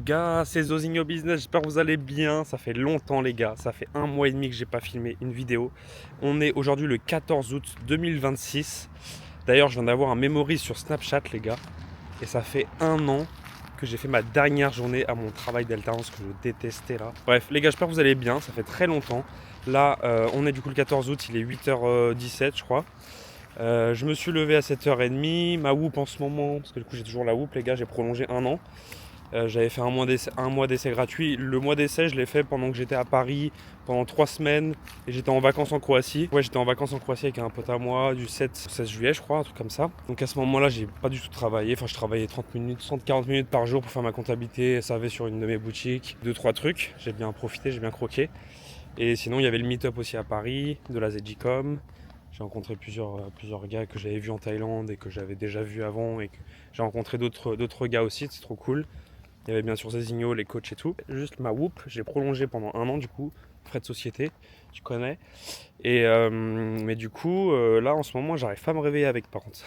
gars, c'est Zozinho Business, j'espère que vous allez bien. Ça fait longtemps les gars, ça fait 1 mois et demi que j'ai pas filmé une vidéo. On est aujourd'hui le 14 août 2026. D'ailleurs je viens d'avoir un memory sur Snapchat les gars. Et ça fait 1 an que j'ai fait ma dernière journée à mon travail d'alternance que je détestais là. Bref les gars, j'espère que vous allez bien, ça fait très longtemps. Là on est du coup le 14 août, il est 8h17 je crois. Je me suis levé à 7h30, ma whoop en ce moment, parce que du coup j'ai toujours la whoop les gars, j'ai prolongé 1 an. J'avais fait un mois d'essai gratuit. Le mois d'essai, je l'ai fait pendant que j'étais à Paris, pendant 3 semaines. Et j'étais en vacances en Croatie. Ouais, j'étais en vacances en Croatie avec un pote à moi du 7 au 16 juillet, je crois, un truc comme ça. Donc à ce moment-là, j'ai pas du tout travaillé. Enfin, je travaillais 30 minutes, 30-40 minutes par jour pour faire ma comptabilité, SAV sur une de mes boutiques. 2-3 trucs. J'ai bien profité, j'ai bien croqué. Et sinon, il y avait le meet-up aussi à Paris, de la ZGCom. J'ai rencontré plusieurs gars que j'avais vus en Thaïlande et que j'avais déjà vus avant. Et que j'ai rencontré d'autres gars aussi, c'est trop cool. Il y avait bien sûr Zozinho, les coachs et tout. Juste ma whoop, j'ai prolongé pendant 1 an du coup, frais de société, tu connais. Et mais du coup, là en ce moment, j'arrive pas à me réveiller avec par contre.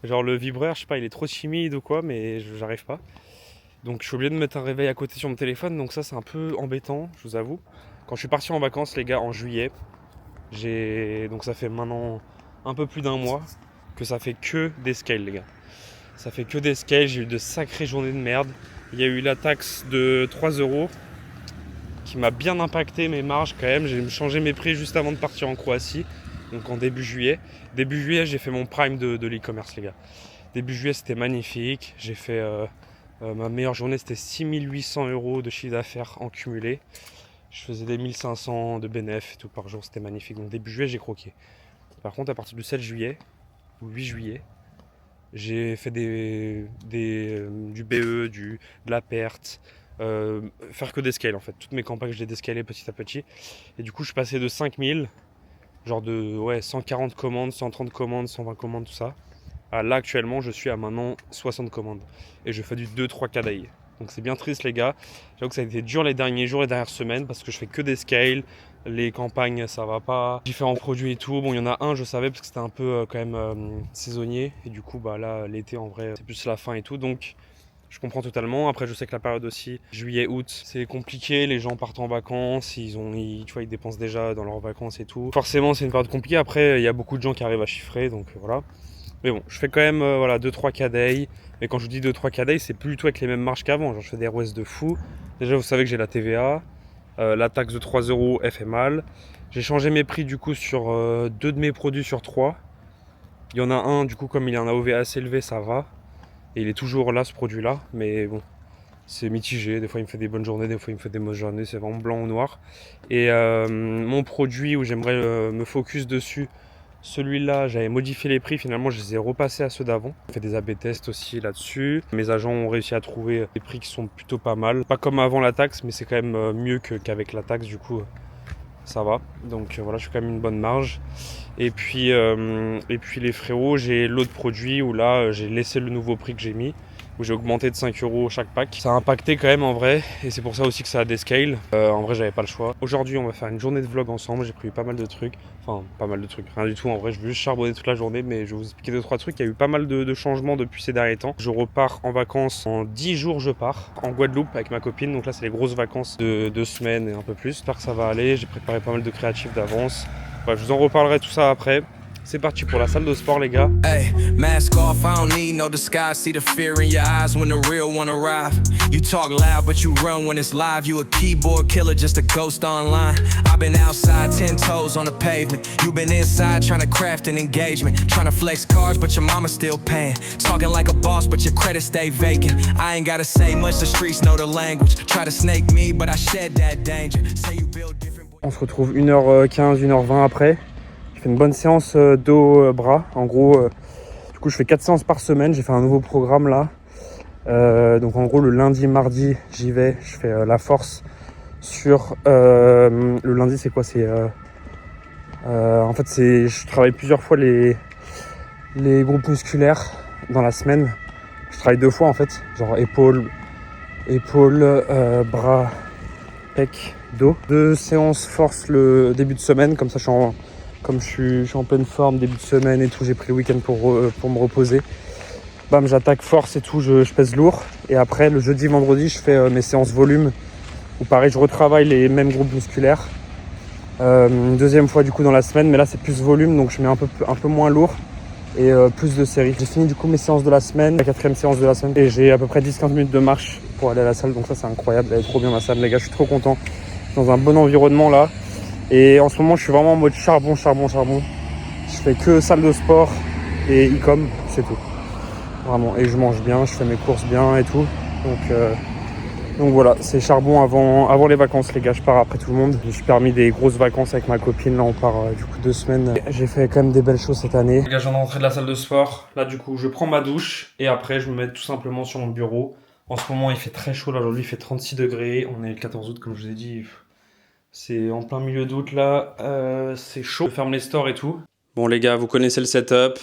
Genre le vibreur, je sais pas, il est trop timide ou quoi, mais j'arrive pas. Donc je suis obligé de mettre un réveil à côté sur mon téléphone, donc ça c'est un peu embêtant, je vous avoue. Quand je suis parti en vacances les gars en juillet, donc ça fait maintenant un peu plus d'1 mois que ça fait que des scales les gars. Ça fait que des scales, j'ai eu de sacrées journées de merde. Il y a eu la taxe de 3 € qui m'a bien impacté mes marges quand même. J'ai changé mes prix juste avant de partir en Croatie, donc en début juillet. Début juillet, j'ai fait mon prime de l'e-commerce les gars. Début juillet, c'était magnifique. J'ai fait ma meilleure journée, c'était 6800 € de chiffre d'affaires en cumulé. Je faisais des 1500 de bénéfices et tout par jour, c'était magnifique. Donc début juillet, j'ai croqué. Par contre, à partir du 7 juillet ou 8 juillet, j'ai fait du BE, de la perte, faire que des scales en fait. Toutes mes campagnes, je les descalais petit à petit. Et du coup, je suis passé de 5000, genre de 140 commandes, 130 commandes, 120 commandes, tout ça. À là, actuellement, je suis à maintenant 60 commandes. Et je fais du 2-3 KDI. Donc c'est bien triste les gars. J'avoue que ça a été dur les derniers jours, les dernières semaines, parce que je fais que des scales. Les campagnes ça va pas, différents produits et tout. Bon il y en a un je savais parce que c'était un peu quand même saisonnier. Et du coup bah là l'été en vrai c'est plus la fin et tout. Donc je comprends totalement. Après je sais que la période aussi, juillet, août, c'est compliqué. Les gens partent en vacances, tu vois, ils dépensent déjà dans leurs vacances et tout. Forcément c'est une période compliquée. Après il y a beaucoup de gens qui arrivent à chiffrer, donc voilà. Mais bon, je fais quand même 2-3 KDI. Mais quand je vous dis 2-3 KDI, c'est plus du tout avec les mêmes marges qu'avant. Genre je fais des ROS de fou. Déjà vous savez que j'ai la TVA. La taxe de 3 € elle fait mal. J'ai changé mes prix du coup sur 2 de mes produits sur 3. Il y en a un du coup comme il a un AOV assez élevé ça va. Et il est toujours là ce produit là. Mais bon c'est mitigé. Des fois il me fait des bonnes journées, des fois il me fait des mauvaises journées. C'est vraiment blanc ou noir. Et mon produit où j'aimerais me focus dessus, celui-là, j'avais modifié les prix, finalement je les ai repassés à ceux d'avant. J'ai fait des AB tests aussi là-dessus. Mes agents ont réussi à trouver des prix qui sont plutôt pas mal. Pas comme avant la taxe, mais c'est quand même mieux qu'avec la taxe, du coup ça va. Donc voilà, je suis quand même une bonne marge. Et puis les frérots, j'ai l'autre produit où là j'ai laissé le nouveau prix que j'ai mis, où j'ai augmenté de 5 € chaque pack. Ça a impacté quand même en vrai, et c'est pour ça aussi que ça a des scales. En vrai j'avais pas le choix. Aujourd'hui on va faire une journée de vlog ensemble, j'ai prévu pas mal de trucs. Enfin pas mal de trucs, rien du tout en vrai, je veux juste charbonner toute la journée, mais je vais vous expliquer 2-3 trucs. Il y a eu pas mal de changements depuis ces derniers temps. Je repars en vacances, en 10 jours je pars, en Guadeloupe avec ma copine, donc là c'est les grosses vacances de 2 semaines et un peu plus. J'espère que ça va aller, j'ai préparé pas mal de créatifs d'avance. Bref, je vous en reparlerai tout ça après. C'est parti pour la salle de sport les gars. Hey, mask off, I don't need no disguise. See the fear in your eyes when the real one arrive. You talk loud, but you run when it's live. You a keyboard killer, just a ghost online. I've been outside, 10 toes on the pavement. You been inside trying to craft an engagement. Trying to flex cards, but your mama still paying. Talking like a boss, but your credit stay vacant. I ain't gotta say much, the streets know the language. Try to snake me, but I shed that danger. Say you build different. On se retrouve 1h15, 1h20 après. Je fais une bonne séance dos-bras. En gros, du coup, je fais 4 séances par semaine. J'ai fait un nouveau programme là. Donc en gros, le lundi, mardi, j'y vais. Je fais la force sur... le lundi, c'est quoi? En fait, je travaille plusieurs fois les groupes musculaires dans la semaine. Je travaille 2 fois en fait. Genre épaules, bras, pec, dos. 2 séances force le début de semaine. Comme ça, je suis en pleine forme, début de semaine et tout. J'ai pris le week-end pour me reposer. bam, j'attaque force et tout, je pèse lourd. Et après, le jeudi, vendredi, je fais mes séances volume, où pareil, je retravaille les mêmes groupes musculaires. Une deuxième fois du coup dans la semaine, mais là c'est plus volume, donc je mets un peu moins lourd et plus de séries. J'ai fini du coup mes séances de la semaine, la 4e séance de la semaine, et j'ai à peu près 10-15 minutes de marche pour aller à la salle, donc ça c'est incroyable, elle est trop bien ma salle les gars, je suis trop content. Je suis dans un bon environnement là, et en ce moment je suis vraiment en mode charbon. Je fais que salle de sport et e-com, c'est tout. Vraiment, et je mange bien, je fais mes courses bien et tout, donc voilà, c'est charbon avant les vacances les gars, je pars après tout le monde. Je me suis permis des grosses vacances avec ma copine, là on part du coup 2 semaines. J'ai fait quand même des belles choses cette année. Les gars, je viens de rentrer de la salle de sport. Là du coup je prends ma douche et après je me mets tout simplement sur mon bureau. En ce moment il fait très chaud là, aujourd'hui il fait 36 degrés. On est le 14 août comme je vous ai dit. C'est en plein milieu d'août là, c'est chaud. Je ferme les stores et tout. Bon les gars, vous connaissez le setup.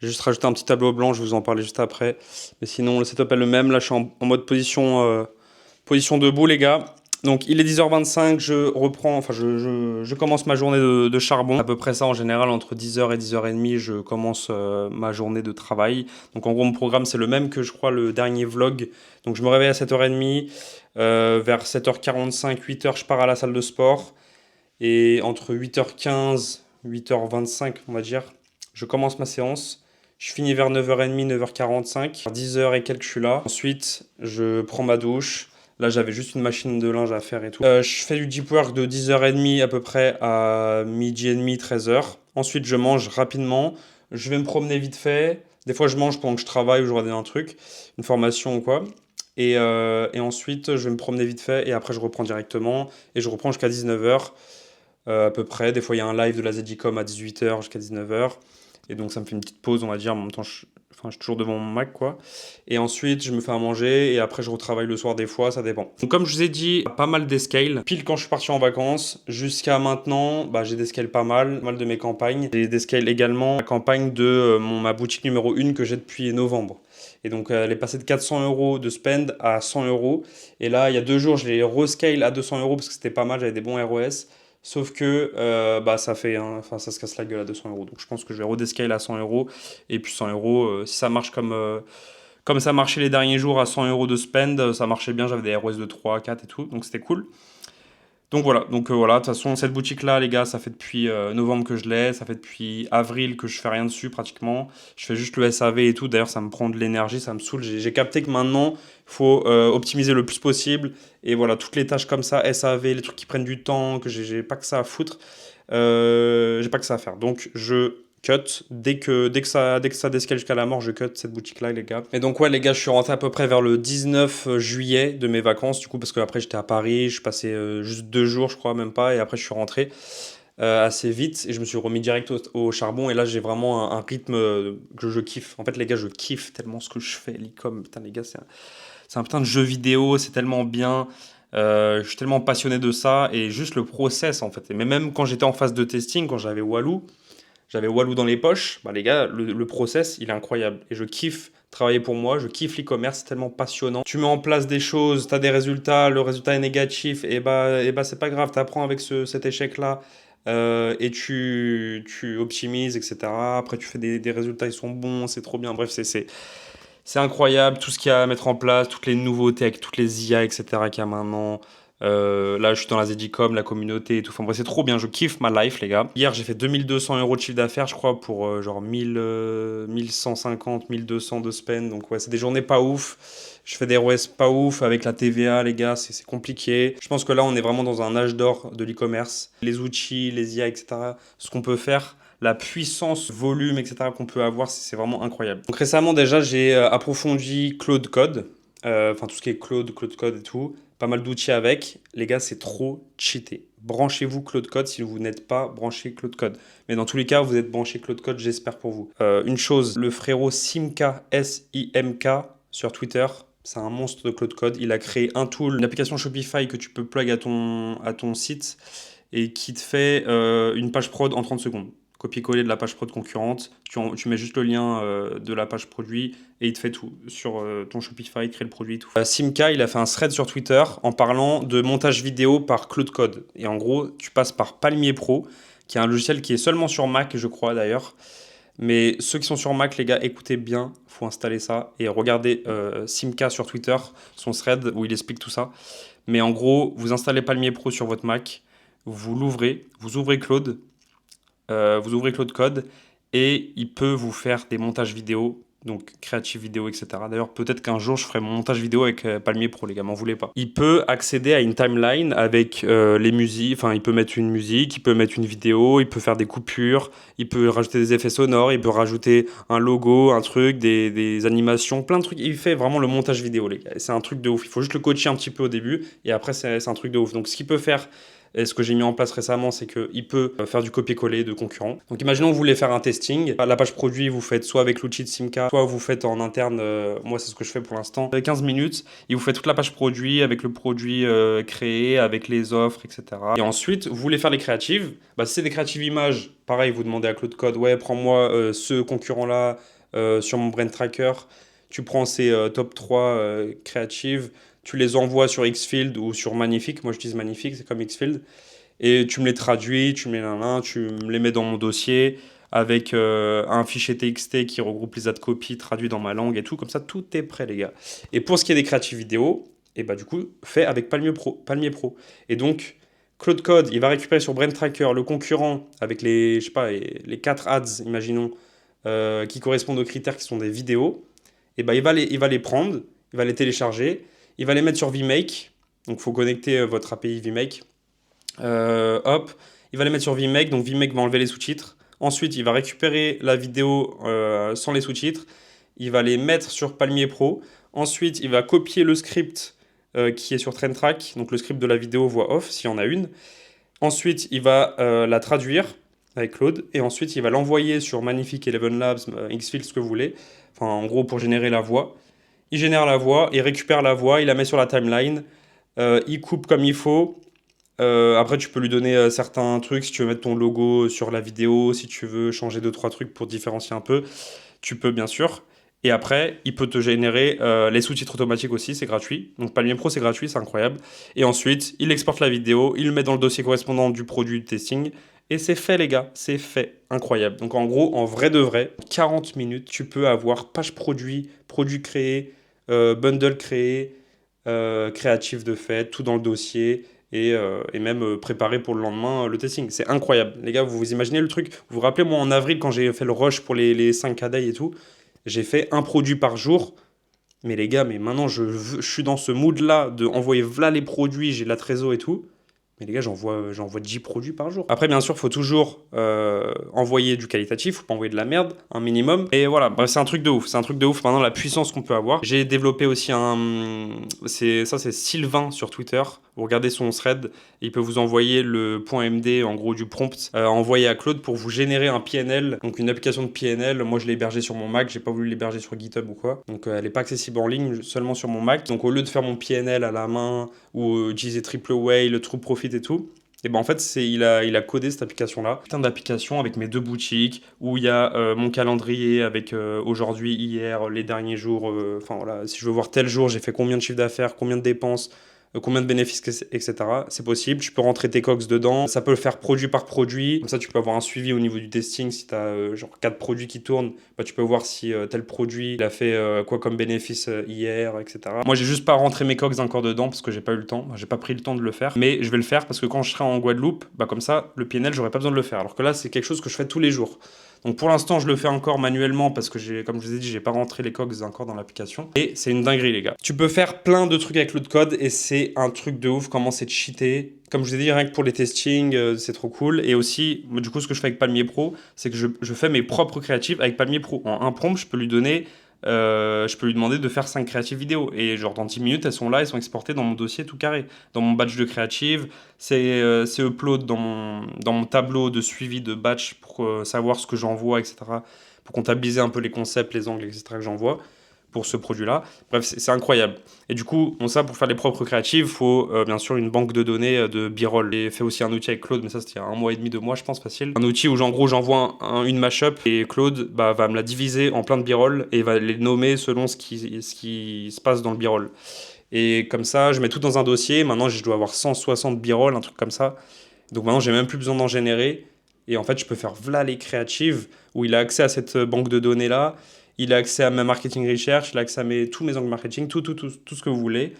J'ai juste rajouté un petit tableau blanc, je vais vous en parler juste après. Mais sinon le setup est le même. Là je suis en mode position debout les gars. Donc il est 10h25, je commence ma journée de charbon. À peu près ça en général, entre 10h et 10h30, je commence ma journée de travail. Donc en gros mon programme c'est le même que je crois le dernier vlog. Donc je me réveille à 7h30, vers 7h45, 8h je pars à la salle de sport. Et entre 8h15, 8h25 on va dire, je commence ma séance. Je finis vers 9h30, 9h45. À 10h et quelques je suis là. Ensuite je prends ma douche. Là, j'avais juste une machine de linge à faire et tout. Je fais du deep work de 10h30 à peu près à midi et demi, 13h. Ensuite, je mange rapidement. Je vais me promener vite fait. Des fois, je mange pendant que je travaille ou je regarde un truc, une formation ou quoi. Et ensuite, je vais me promener vite fait et après, je reprends directement. Et je reprends jusqu'à 19h à peu près. Des fois, il y a un live de la ZDCom à 18h jusqu'à 19h. Et donc, ça me fait une petite pause, on va dire. En même temps, je suis toujours devant mon Mac, quoi. Et ensuite, je me fais à manger et après, je retravaille le soir des fois, ça dépend. Donc, comme je vous ai dit, pas mal d'escale. Pile quand je suis parti en vacances, jusqu'à maintenant, j'ai d'escale pas mal de mes campagnes. J'ai d'escale également la campagne de ma boutique numéro 1 que j'ai depuis novembre. Et donc, elle est passée de 400 € de spend à 100 €. Et là, il y a 2 jours, je l'ai rescale à 200 € parce que c'était pas mal, j'avais des bons ROS. Sauf que ça se casse la gueule à 200 €. Donc je pense que je vais redescale à 100 €. Et puis 100 €, si ça marche comme ça marchait les derniers jours à 100 € de spend, ça marchait bien. J'avais des ROS de 3, 4 et tout. Donc c'était cool. Donc voilà, de toute façon, cette boutique-là, les gars, ça fait depuis novembre que je l'ai, ça fait depuis avril que je fais rien dessus pratiquement. Je fais juste le SAV et tout. D'ailleurs, ça me prend de l'énergie, ça me saoule. J'ai capté que maintenant, il faut optimiser le plus possible. Et voilà, toutes les tâches comme ça, SAV, les trucs qui prennent du temps, que j'ai pas que ça à foutre, j'ai pas que ça à faire. Donc, je cut. Dès que ça descale jusqu'à la mort, je cut cette boutique-là, les gars. Et donc, ouais, les gars, je suis rentré à peu près vers le 19 juillet de mes vacances, du coup, parce qu'après, j'étais à Paris, je passais juste 2 jours, je crois, même pas, et après, je suis rentré assez vite, et je me suis remis direct au charbon, et là, j'ai vraiment un rythme que je kiffe. En fait, les gars, je kiffe tellement ce que je fais, l'e-com. Putain, les gars, c'est un putain de jeu vidéo, c'est tellement bien. Je suis tellement passionné de ça, et juste le process, en fait. Mais même quand j'étais en phase de testing, quand j'avais Walou dans les poches, les gars, le process, il est incroyable. Et je kiffe travailler pour moi, je kiffe l'e-commerce, c'est tellement passionnant. Tu mets en place des choses, tu as des résultats, le résultat est négatif, et c'est pas grave, tu apprends avec cet échec-là, et tu optimises, etc. Après, tu fais des résultats, ils sont bons, c'est trop bien. Bref, c'est incroyable, tout ce qu'il y a à mettre en place, toutes les nouveautés avec toutes les IA, etc. qu'il y a maintenant. Là, je suis dans la ZDCom, la communauté et tout. Enfin, bref, c'est trop bien. Je kiffe ma life, les gars. Hier, j'ai fait 2200 € de chiffre d'affaires, je crois, pour genre 1150, 1200 de spend. Donc, ouais, c'est des journées pas ouf. Je fais des ROS pas ouf avec la TVA, les gars. C'est compliqué. Je pense que là, on est vraiment dans un âge d'or de l'e-commerce. Les outils, les IA, etc. Ce qu'on peut faire, la puissance, volume, etc. qu'on peut avoir, c'est vraiment incroyable. Donc, récemment, déjà, j'ai approfondi Claude Code. Tout ce qui est Claude Code et tout. Pas mal d'outils avec. Les gars, c'est trop cheaté. Branchez-vous Claude Code si vous n'êtes pas branché Claude Code. Mais dans tous les cas, vous êtes branché Claude Code, j'espère pour vous. Une chose, le frérot Simka, S-I-M-K, sur Twitter, c'est un monstre de Claude Code. Il a créé un tool, une application Shopify que tu peux plug à ton site et qui te fait une page prod en 30 secondes. Copier-coller de la page prod concurrente, tu mets juste le lien de la page produit et il te fait tout sur ton Shopify, créer le produit et tout. Simka, il a fait un thread sur Twitter en parlant de montage vidéo par Claude Code. Et en gros, tu passes par Palmier Pro, qui est un logiciel qui est seulement sur Mac, je crois d'ailleurs. Mais ceux qui sont sur Mac, les gars, écoutez bien, faut installer ça. Et regardez Simca sur Twitter, son thread où il explique tout ça. Mais en gros, vous installez Palmier Pro sur votre Mac, vous l'ouvrez, vous ouvrez Claude, vous ouvrez Claude Code et il peut vous faire des montages vidéo, donc créative vidéo, etc. D'ailleurs, peut-être qu'un jour, je ferai mon montage vidéo avec Palmier Pro, les gars, m'en voulez pas. Il peut accéder à une timeline avec les musiques, enfin, il peut mettre une musique, il peut mettre une vidéo, il peut faire des coupures, il peut rajouter des effets sonores, il peut rajouter un logo, un truc, des animations, plein de trucs. Il fait vraiment le montage vidéo, les gars. C'est un truc de ouf. Il faut juste le coacher un petit peu au début et après, c'est un truc de ouf. Donc, ce qu'il peut faire, et ce que j'ai mis en place récemment, c'est qu'il peut faire du copier-coller de concurrents. Donc imaginons que vous voulez faire un testing. La page produit, vous faites soit avec l'outil de Simca, soit vous faites en interne, moi c'est ce que je fais pour l'instant, 15 minutes, et vous faites toute la page produit avec le produit créé, avec les offres, etc. Et ensuite, vous voulez faire les créatives. Si c'est des créatives images, pareil, vous demandez à Claude Code, ouais, prends-moi ce concurrent-là sur mon Brand Tracker. Tu prends ces top 3 créatives, tu les envoies sur Xfield ou sur Magnifique. Moi, j'utilise Magnifique, c'est comme Xfield. Et tu me les traduis, tu me les mets dans mon dossier avec un fichier TXT qui regroupe les ad copies traduits dans ma langue et tout. Comme ça, tout est prêt, les gars. Et pour ce qui est des créatives vidéo, et du coup, fait avec Palmier Pro. Et donc, Claude Code, il va récupérer sur Brand Tracker le concurrent avec les 4 ads, imaginons, qui correspondent aux critères qui sont des vidéos. Et il va les prendre, il va les télécharger, il va les mettre sur VMake. Donc, il faut connecter votre API VMake. Hop, il va les mettre sur VMake. Donc, VMake va enlever les sous-titres. Ensuite, il va récupérer la vidéo sans les sous-titres. Il va les mettre sur Palmier Pro. Ensuite, il va copier le script qui est sur TrendTrack. Donc, le script de la vidéo voix off, s'il y en a une. Ensuite, il va la traduire avec Claude. Et ensuite, il va l'envoyer sur Magnifique, Eleven Labs, Xfield, ce que vous voulez. Enfin, en gros, pour générer la voix. Il génère la voix, il récupère la voix, il la met sur la timeline, il coupe comme il faut. Après, tu peux lui donner certains trucs, si tu veux mettre ton logo sur la vidéo, si tu veux changer 2-3 trucs pour différencier un peu, tu peux bien sûr. Et après, il peut te générer les sous-titres automatiques aussi, c'est gratuit. Donc Palmier Pro, c'est gratuit, c'est incroyable. Et ensuite, il exporte la vidéo, il le met dans le dossier correspondant du produit de testing. Et c'est fait, les gars, c'est fait. Incroyable. Donc en gros, en vrai de vrai, 40 minutes, tu peux avoir page produit, produit créé, bundle créé, créatif de fait, tout dans le dossier et même préparé pour le lendemain le testing. C'est incroyable. Les gars, vous imaginez le truc? Vous vous rappelez, moi, en avril, quand j'ai fait le rush pour les 5K day et tout, j'ai fait un produit par jour. Mais les gars, mais maintenant, je suis dans ce mood-là de envoyer v'là les produits, j'ai de la trésor et tout. Mais les gars, j'envoie 10 produits par jour. Après, bien sûr, il faut toujours envoyer du qualitatif, faut pas envoyer de la merde, un minimum. Et voilà, bref, c'est un truc de ouf. C'est un truc de ouf, maintenant, la puissance qu'on peut avoir. J'ai développé aussi c'est Sylvain sur Twitter. Vous regardez son thread, il peut vous envoyer le .md, en gros, du prompt, envoyé à Claude pour vous générer un PNL, donc une application de PNL. Moi, je l'ai hébergé sur mon Mac, j'ai pas voulu l'héberger sur GitHub ou quoi. Donc, elle est pas accessible en ligne, seulement sur mon Mac. Donc, au lieu de faire mon PNL à la main ou utiliser Triple Whale, True Profit et tout, et en fait, il a codé cette application-là. Putain d'application avec mes 2 boutiques où il y a mon calendrier avec aujourd'hui, hier, les derniers jours. Enfin voilà, si je veux voir tel jour, j'ai fait combien de chiffre d'affaires, combien de dépenses, combien de bénéfices, etc. C'est possible. Tu peux rentrer tes cox dedans. Ça peut le faire produit par produit. Comme ça, tu peux avoir un suivi au niveau du testing. Si tu as genre 4 produits qui tournent, tu peux voir si tel produit il a fait quoi comme bénéfice hier, etc. Moi, j'ai juste pas rentré mes cox encore dedans parce que j'ai pas eu le temps. J'ai pas pris le temps de le faire. Mais je vais le faire parce que quand je serai en Guadeloupe, comme ça, le PNL, j'aurai pas besoin de le faire. Alors que là, c'est quelque chose que je fais tous les jours. Donc pour l'instant, je le fais encore manuellement parce que comme je vous ai dit, j'ai pas rentré les cogs encore dans l'application. Et c'est une dinguerie, les gars. Tu peux faire plein de trucs avec Claude Code et c'est un truc de ouf comment c'est cheaté. Comme je vous ai dit, rien que pour les testings, c'est trop cool. Et aussi, du coup, ce que je fais avec Palmier Pro, c'est que je fais mes propres créatives avec Palmier Pro. En un prompt, je peux lui demander de faire 5 créatives vidéo. Et genre dans 10 minutes, elles sont là, elles sont exportées dans mon dossier tout carré. Dans mon batch de créatives, c'est upload dans mon tableau de suivi de batch pour savoir ce que j'envoie, etc. Pour comptabiliser un peu les concepts, les angles, etc. que j'envoie pour ce produit-là. Bref, c'est incroyable. Et du coup, ça, pour faire les propres créatives, il faut bien sûr une banque de données de B-roll. J'ai fait aussi un outil avec Claude, mais ça, c'était il y a 1 mois et demi, 2 mois, je pense, facile. Un outil où, en gros, j'envoie une mashup et Claude va me la diviser en plein de B-roll et va les nommer selon ce qui se passe dans le B-roll. Et comme ça, je mets tout dans un dossier. Maintenant, je dois avoir 160 B-roll, un truc comme ça. Donc maintenant, j'ai même plus besoin d'en générer. Et en fait, je peux faire voilà les créatives où il a accès à cette banque de données-là. Il a accès à ma marketing research, il a accès à tous mes angles marketing, tout ce que vous voulez.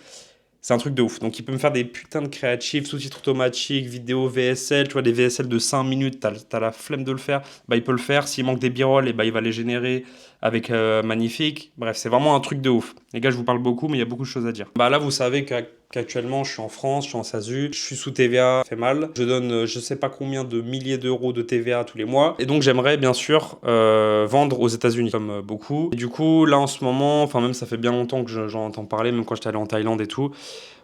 C'est un truc de ouf. Donc, il peut me faire des putains de créatifs, sous-titres automatiques, vidéos VSL. Tu vois, des VSL de 5 minutes, t'as la flemme de le faire. Bah, il peut le faire. S'il manque des b-rolls, bah, il va les générer avec Magnifique. Bref, c'est vraiment un truc de ouf. Les gars, je vous parle beaucoup, mais il y a beaucoup de choses à dire. Bah, là, vous savez qu'actuellement, je suis en France, je suis en SASU, je suis sous TVA, ça fait mal. Je donne je sais pas combien de milliers d'euros de TVA tous les mois. Et donc, j'aimerais bien sûr vendre aux États-Unis, comme beaucoup. Et du coup, là, en ce moment, enfin, même ça fait bien longtemps que j'en entends parler, même quand j'étais allé en Thaïlande et tout.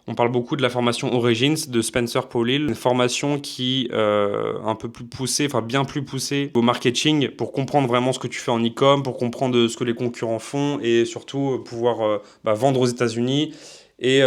On parle beaucoup de la formation Origins de Spencer Paulil, une formation qui un peu plus poussée, enfin bien plus poussée au marketing pour comprendre vraiment ce que tu fais en e-com, pour comprendre ce que les concurrents font et surtout pouvoir vendre aux États-Unis et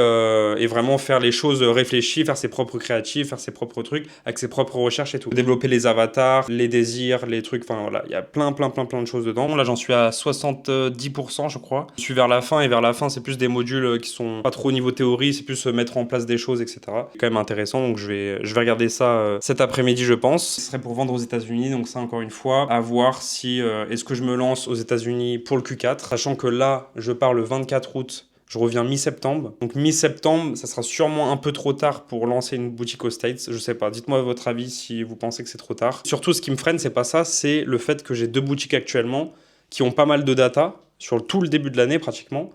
vraiment faire les choses réfléchies, faire ses propres créatifs, faire ses propres trucs avec ses propres recherches et tout. Développer les avatars, les désirs, les trucs, enfin voilà, il y a plein de choses dedans. Là, j'en suis à 70%, je crois. Je suis vers la fin et vers la fin, c'est plus des modules qui sont pas trop au niveau théorie, c'est plus mettre en place des choses, etc. C'est quand même intéressant, donc je vais regarder ça cet après-midi, je pense. Ce serait pour vendre aux États-Unis, donc ça, encore une fois, à voir si est-ce que je me lance aux États-Unis pour le Q4, sachant que là, je pars le 24 août. Je reviens mi-septembre. Donc mi-septembre, ça sera sûrement un peu trop tard pour lancer une boutique aux States. Je sais pas. Dites-moi votre avis si vous pensez que c'est trop tard. Surtout, ce qui me freine, c'est pas ça, c'est le fait que j'ai 2 boutiques actuellement qui ont pas mal de data sur tout le début de l'année pratiquement.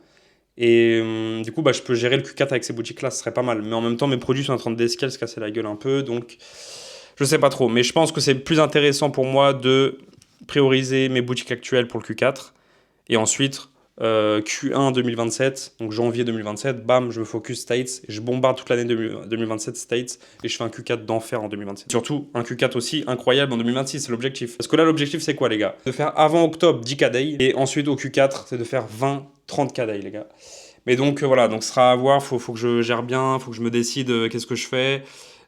Et du coup, je peux gérer le Q4 avec ces boutiques-là, ce serait pas mal. Mais en même temps, mes produits sont en train de se casser la gueule un peu. Donc, je sais pas trop. Mais je pense que c'est plus intéressant pour moi de prioriser mes boutiques actuelles pour le Q4. Et ensuite, Q1 2027, donc janvier 2027, bam, je me focus States, et je bombarde toute l'année 2027 States, et je fais un Q4 d'enfer en 2027. Surtout, un Q4 aussi incroyable en 2026, c'est l'objectif. Parce que là, l'objectif, c'est quoi, les gars? De faire avant octobre 10K day, et ensuite au Q4, c'est de faire 20-30K day, les gars. Mais donc, voilà, donc ce sera à voir, faut que je gère bien, faut que je me décide qu'est-ce que je fais.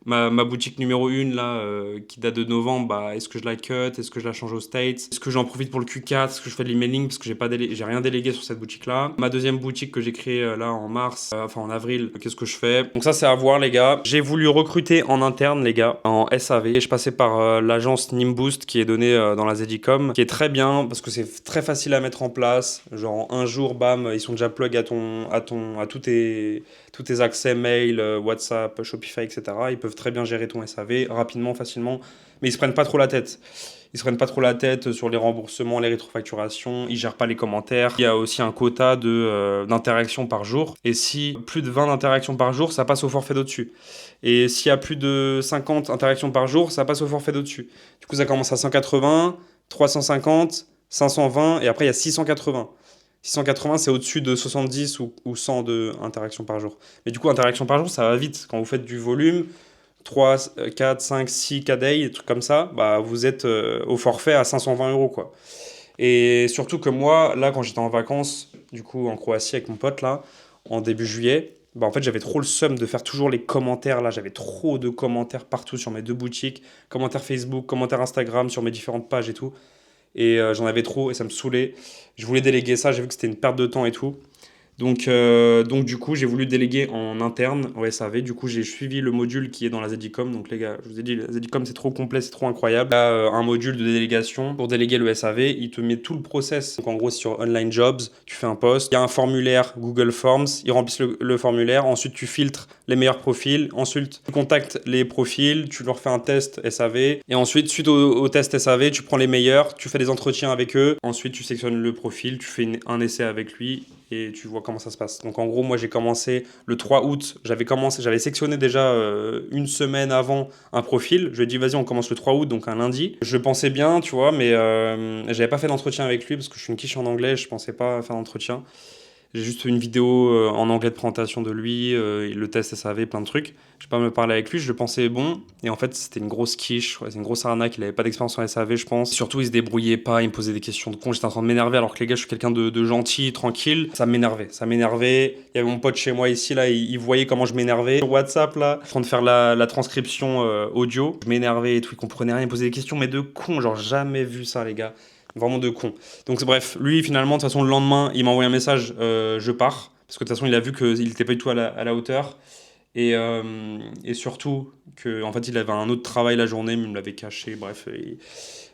Ma boutique numéro 1 là, qui date de novembre, est-ce que je la cut? Est-ce que je la change aux States? Est-ce que j'en profite pour le Q4? Est-ce que je fais de l'emailing parce que j'ai rien délégué sur cette boutique là? Ma deuxième boutique que j'ai créée là en mars, en avril, qu'est-ce que je fais? Donc ça c'est à voir les gars. J'ai voulu recruter en interne les gars, en SAV. Et je passais par l'agence Nimboost qui est donnée dans la Zedicom, qui est très bien parce que c'est très facile à mettre en place. Genre en un jour, bam, ils sont déjà plug à tous tes accès mail, WhatsApp, Shopify, etc. Ils peuvent très bien gérer ton SAV rapidement, facilement, mais ils se prennent pas trop la tête. Ils se prennent pas trop la tête sur les remboursements, les rétrofacturations, ils gèrent pas les commentaires. Il y a aussi un quota d'interactions par jour, et si plus de 20 interactions par jour, ça passe au forfait d'au-dessus. Et s'il y a plus de 50 interactions par jour, ça passe au forfait d'au-dessus. Du coup, ça commence à 180, 350, 520, et après il y a 680. 680, c'est au-dessus de 70 ou 100 interactions par jour. Mais du coup, interactions par jour, ça va vite. Quand vous faites du volume, 3, 4, 5, 6 KDI, des trucs comme ça, vous êtes au forfait à 520 euros, quoi. Et surtout que moi, là, quand j'étais en vacances, du coup, en Croatie avec mon pote, là, en début juillet, en fait, j'avais trop le seum de faire toujours les commentaires, là. J'avais trop de commentaires partout sur mes 2 boutiques. Commentaires Facebook, commentaires Instagram, sur mes différentes pages et tout. Et j'en avais trop et ça me saoulait. Je voulais déléguer ça, j'ai vu que c'était une perte de temps et tout. Donc du coup, j'ai voulu déléguer en interne au SAV. Du coup, j'ai suivi le module qui est dans la Zedicom. Donc les gars, je vous ai dit, la Zedicom, c'est trop complet, c'est trop incroyable. Il y a un module de délégation pour déléguer le SAV. Il te met tout le process. Donc en gros, sur Online Jobs, tu fais un post. Il y a un formulaire Google Forms. Ils remplissent le formulaire. Ensuite, tu filtres les meilleurs profils. Ensuite, tu contactes les profils. Tu leur fais un test SAV. Et ensuite, suite au test SAV, tu prends les meilleurs. Tu fais des entretiens avec eux. Ensuite, tu sélectionnes le profil. Tu fais un essai avec lui. Et tu vois comment ça se passe. Donc en gros, moi j'ai commencé le 3 août, j'avais sectionné déjà une semaine avant un profil. Je lui ai dit vas-y on commence le 3 août, donc un lundi. Je pensais bien, tu vois, mais j'avais pas fait d'entretien avec lui parce que je suis une quiche en anglais, je pensais pas faire d'entretien. J'ai juste une vidéo en anglais de présentation de lui, le test SAV, plein de trucs. Je vais pas me parler avec lui, je le pensais bon. Et en fait, c'était une grosse quiche, c'est une grosse arnaque. Il avait pas d'expérience en SAV, je pense. Surtout, il se débrouillait pas, il me posait des questions de con. J'étais en train de m'énerver alors que les gars, je suis quelqu'un de gentil, tranquille. Ça m'énervait. Il y avait mon pote chez moi ici, là, il voyait comment je m'énervais. Sur WhatsApp, là, en train de faire la transcription audio. Je m'énervais et tout, il comprenait rien, il me posait des questions, mais de con, genre jamais vu ça, les gars. Vraiment de con. Donc bref, lui finalement, de toute façon, le lendemain, il m'a envoyé un message, je pars. Parce que de toute façon, il a vu qu'il n'était pas du tout à la hauteur. Et surtout que en fait il avait un autre travail la journée, mais il me l'avait caché. Bref,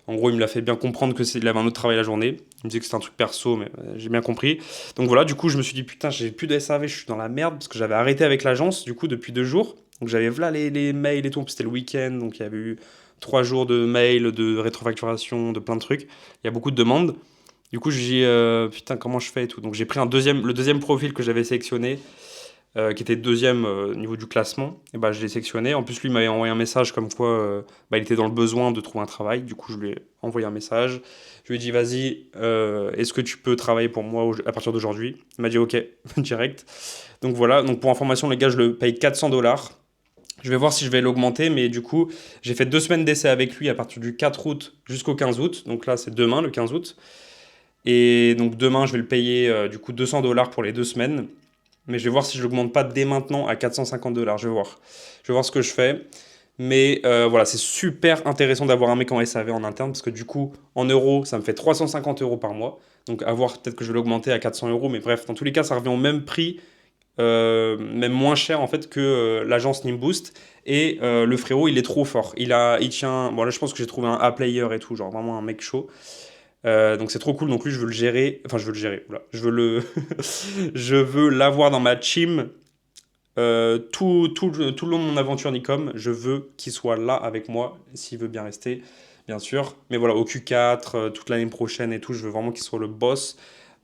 en gros il me l'a fait bien comprendre que il avait un autre travail la journée. Il me disait que c'était un truc perso, mais j'ai bien compris. Donc voilà, du coup je me suis dit putain, j'ai plus de SAV, je suis dans la merde parce que j'avais arrêté avec l'agence du coup depuis 2 jours. Donc j'avais voilà les mails et tout, c'était le week-end, donc il y avait eu 3 jours de mails, de rétrofacturation, de plein de trucs. Il y a beaucoup de demandes. Du coup, j'ai dit putain, comment je fais et tout. Donc j'ai pris le deuxième profil que j'avais sélectionné, qui était deuxième au niveau du classement. Et bah, je l'ai sélectionné. En plus, lui il m'avait envoyé un message comme quoi bah, il était dans le besoin de trouver un travail. Du coup, je lui ai envoyé un message. Je lui ai dit, vas-y, est-ce que tu peux travailler pour moi à partir d'aujourd'hui? Il m'a dit, ok, direct. Donc voilà, donc pour information, les gars, je le paye 400 $. Je vais voir si je vais l'augmenter, mais du coup, j'ai fait 2 semaines d'essai avec lui à partir du 4 août jusqu'au 15 août. Donc là, c'est demain, le 15 août. Et donc demain, je vais le payer du coup 200 $ pour les 2 semaines. Mais je vais voir si je l'augmente pas dès maintenant à 450 $. Je vais voir. Je vais voir ce que je fais. Mais voilà, c'est super intéressant d'avoir un mec en SAV en interne parce que du coup, en euros, ça me fait 350 € par mois. Donc à voir, peut-être que je vais l'augmenter à 400 €. Mais bref, dans tous les cas, ça revient au même prix, même moins cher en fait que l'agence Nimboost. Et le frérot, il est trop fort. Il tient. Bon, là, je pense que j'ai trouvé un A-player et tout, genre vraiment un mec chaud. Donc c'est trop cool. Donc lui, je veux le gérer. Enfin, je veux le gérer. Oula. Je veux le. Je veux l'avoir dans ma team tout le long de mon aventure Nicom. Je veux qu'il soit là avec moi, s'il veut bien rester, bien sûr. Mais voilà, au Q4, toute l'année prochaine et tout, je veux vraiment qu'il soit le boss.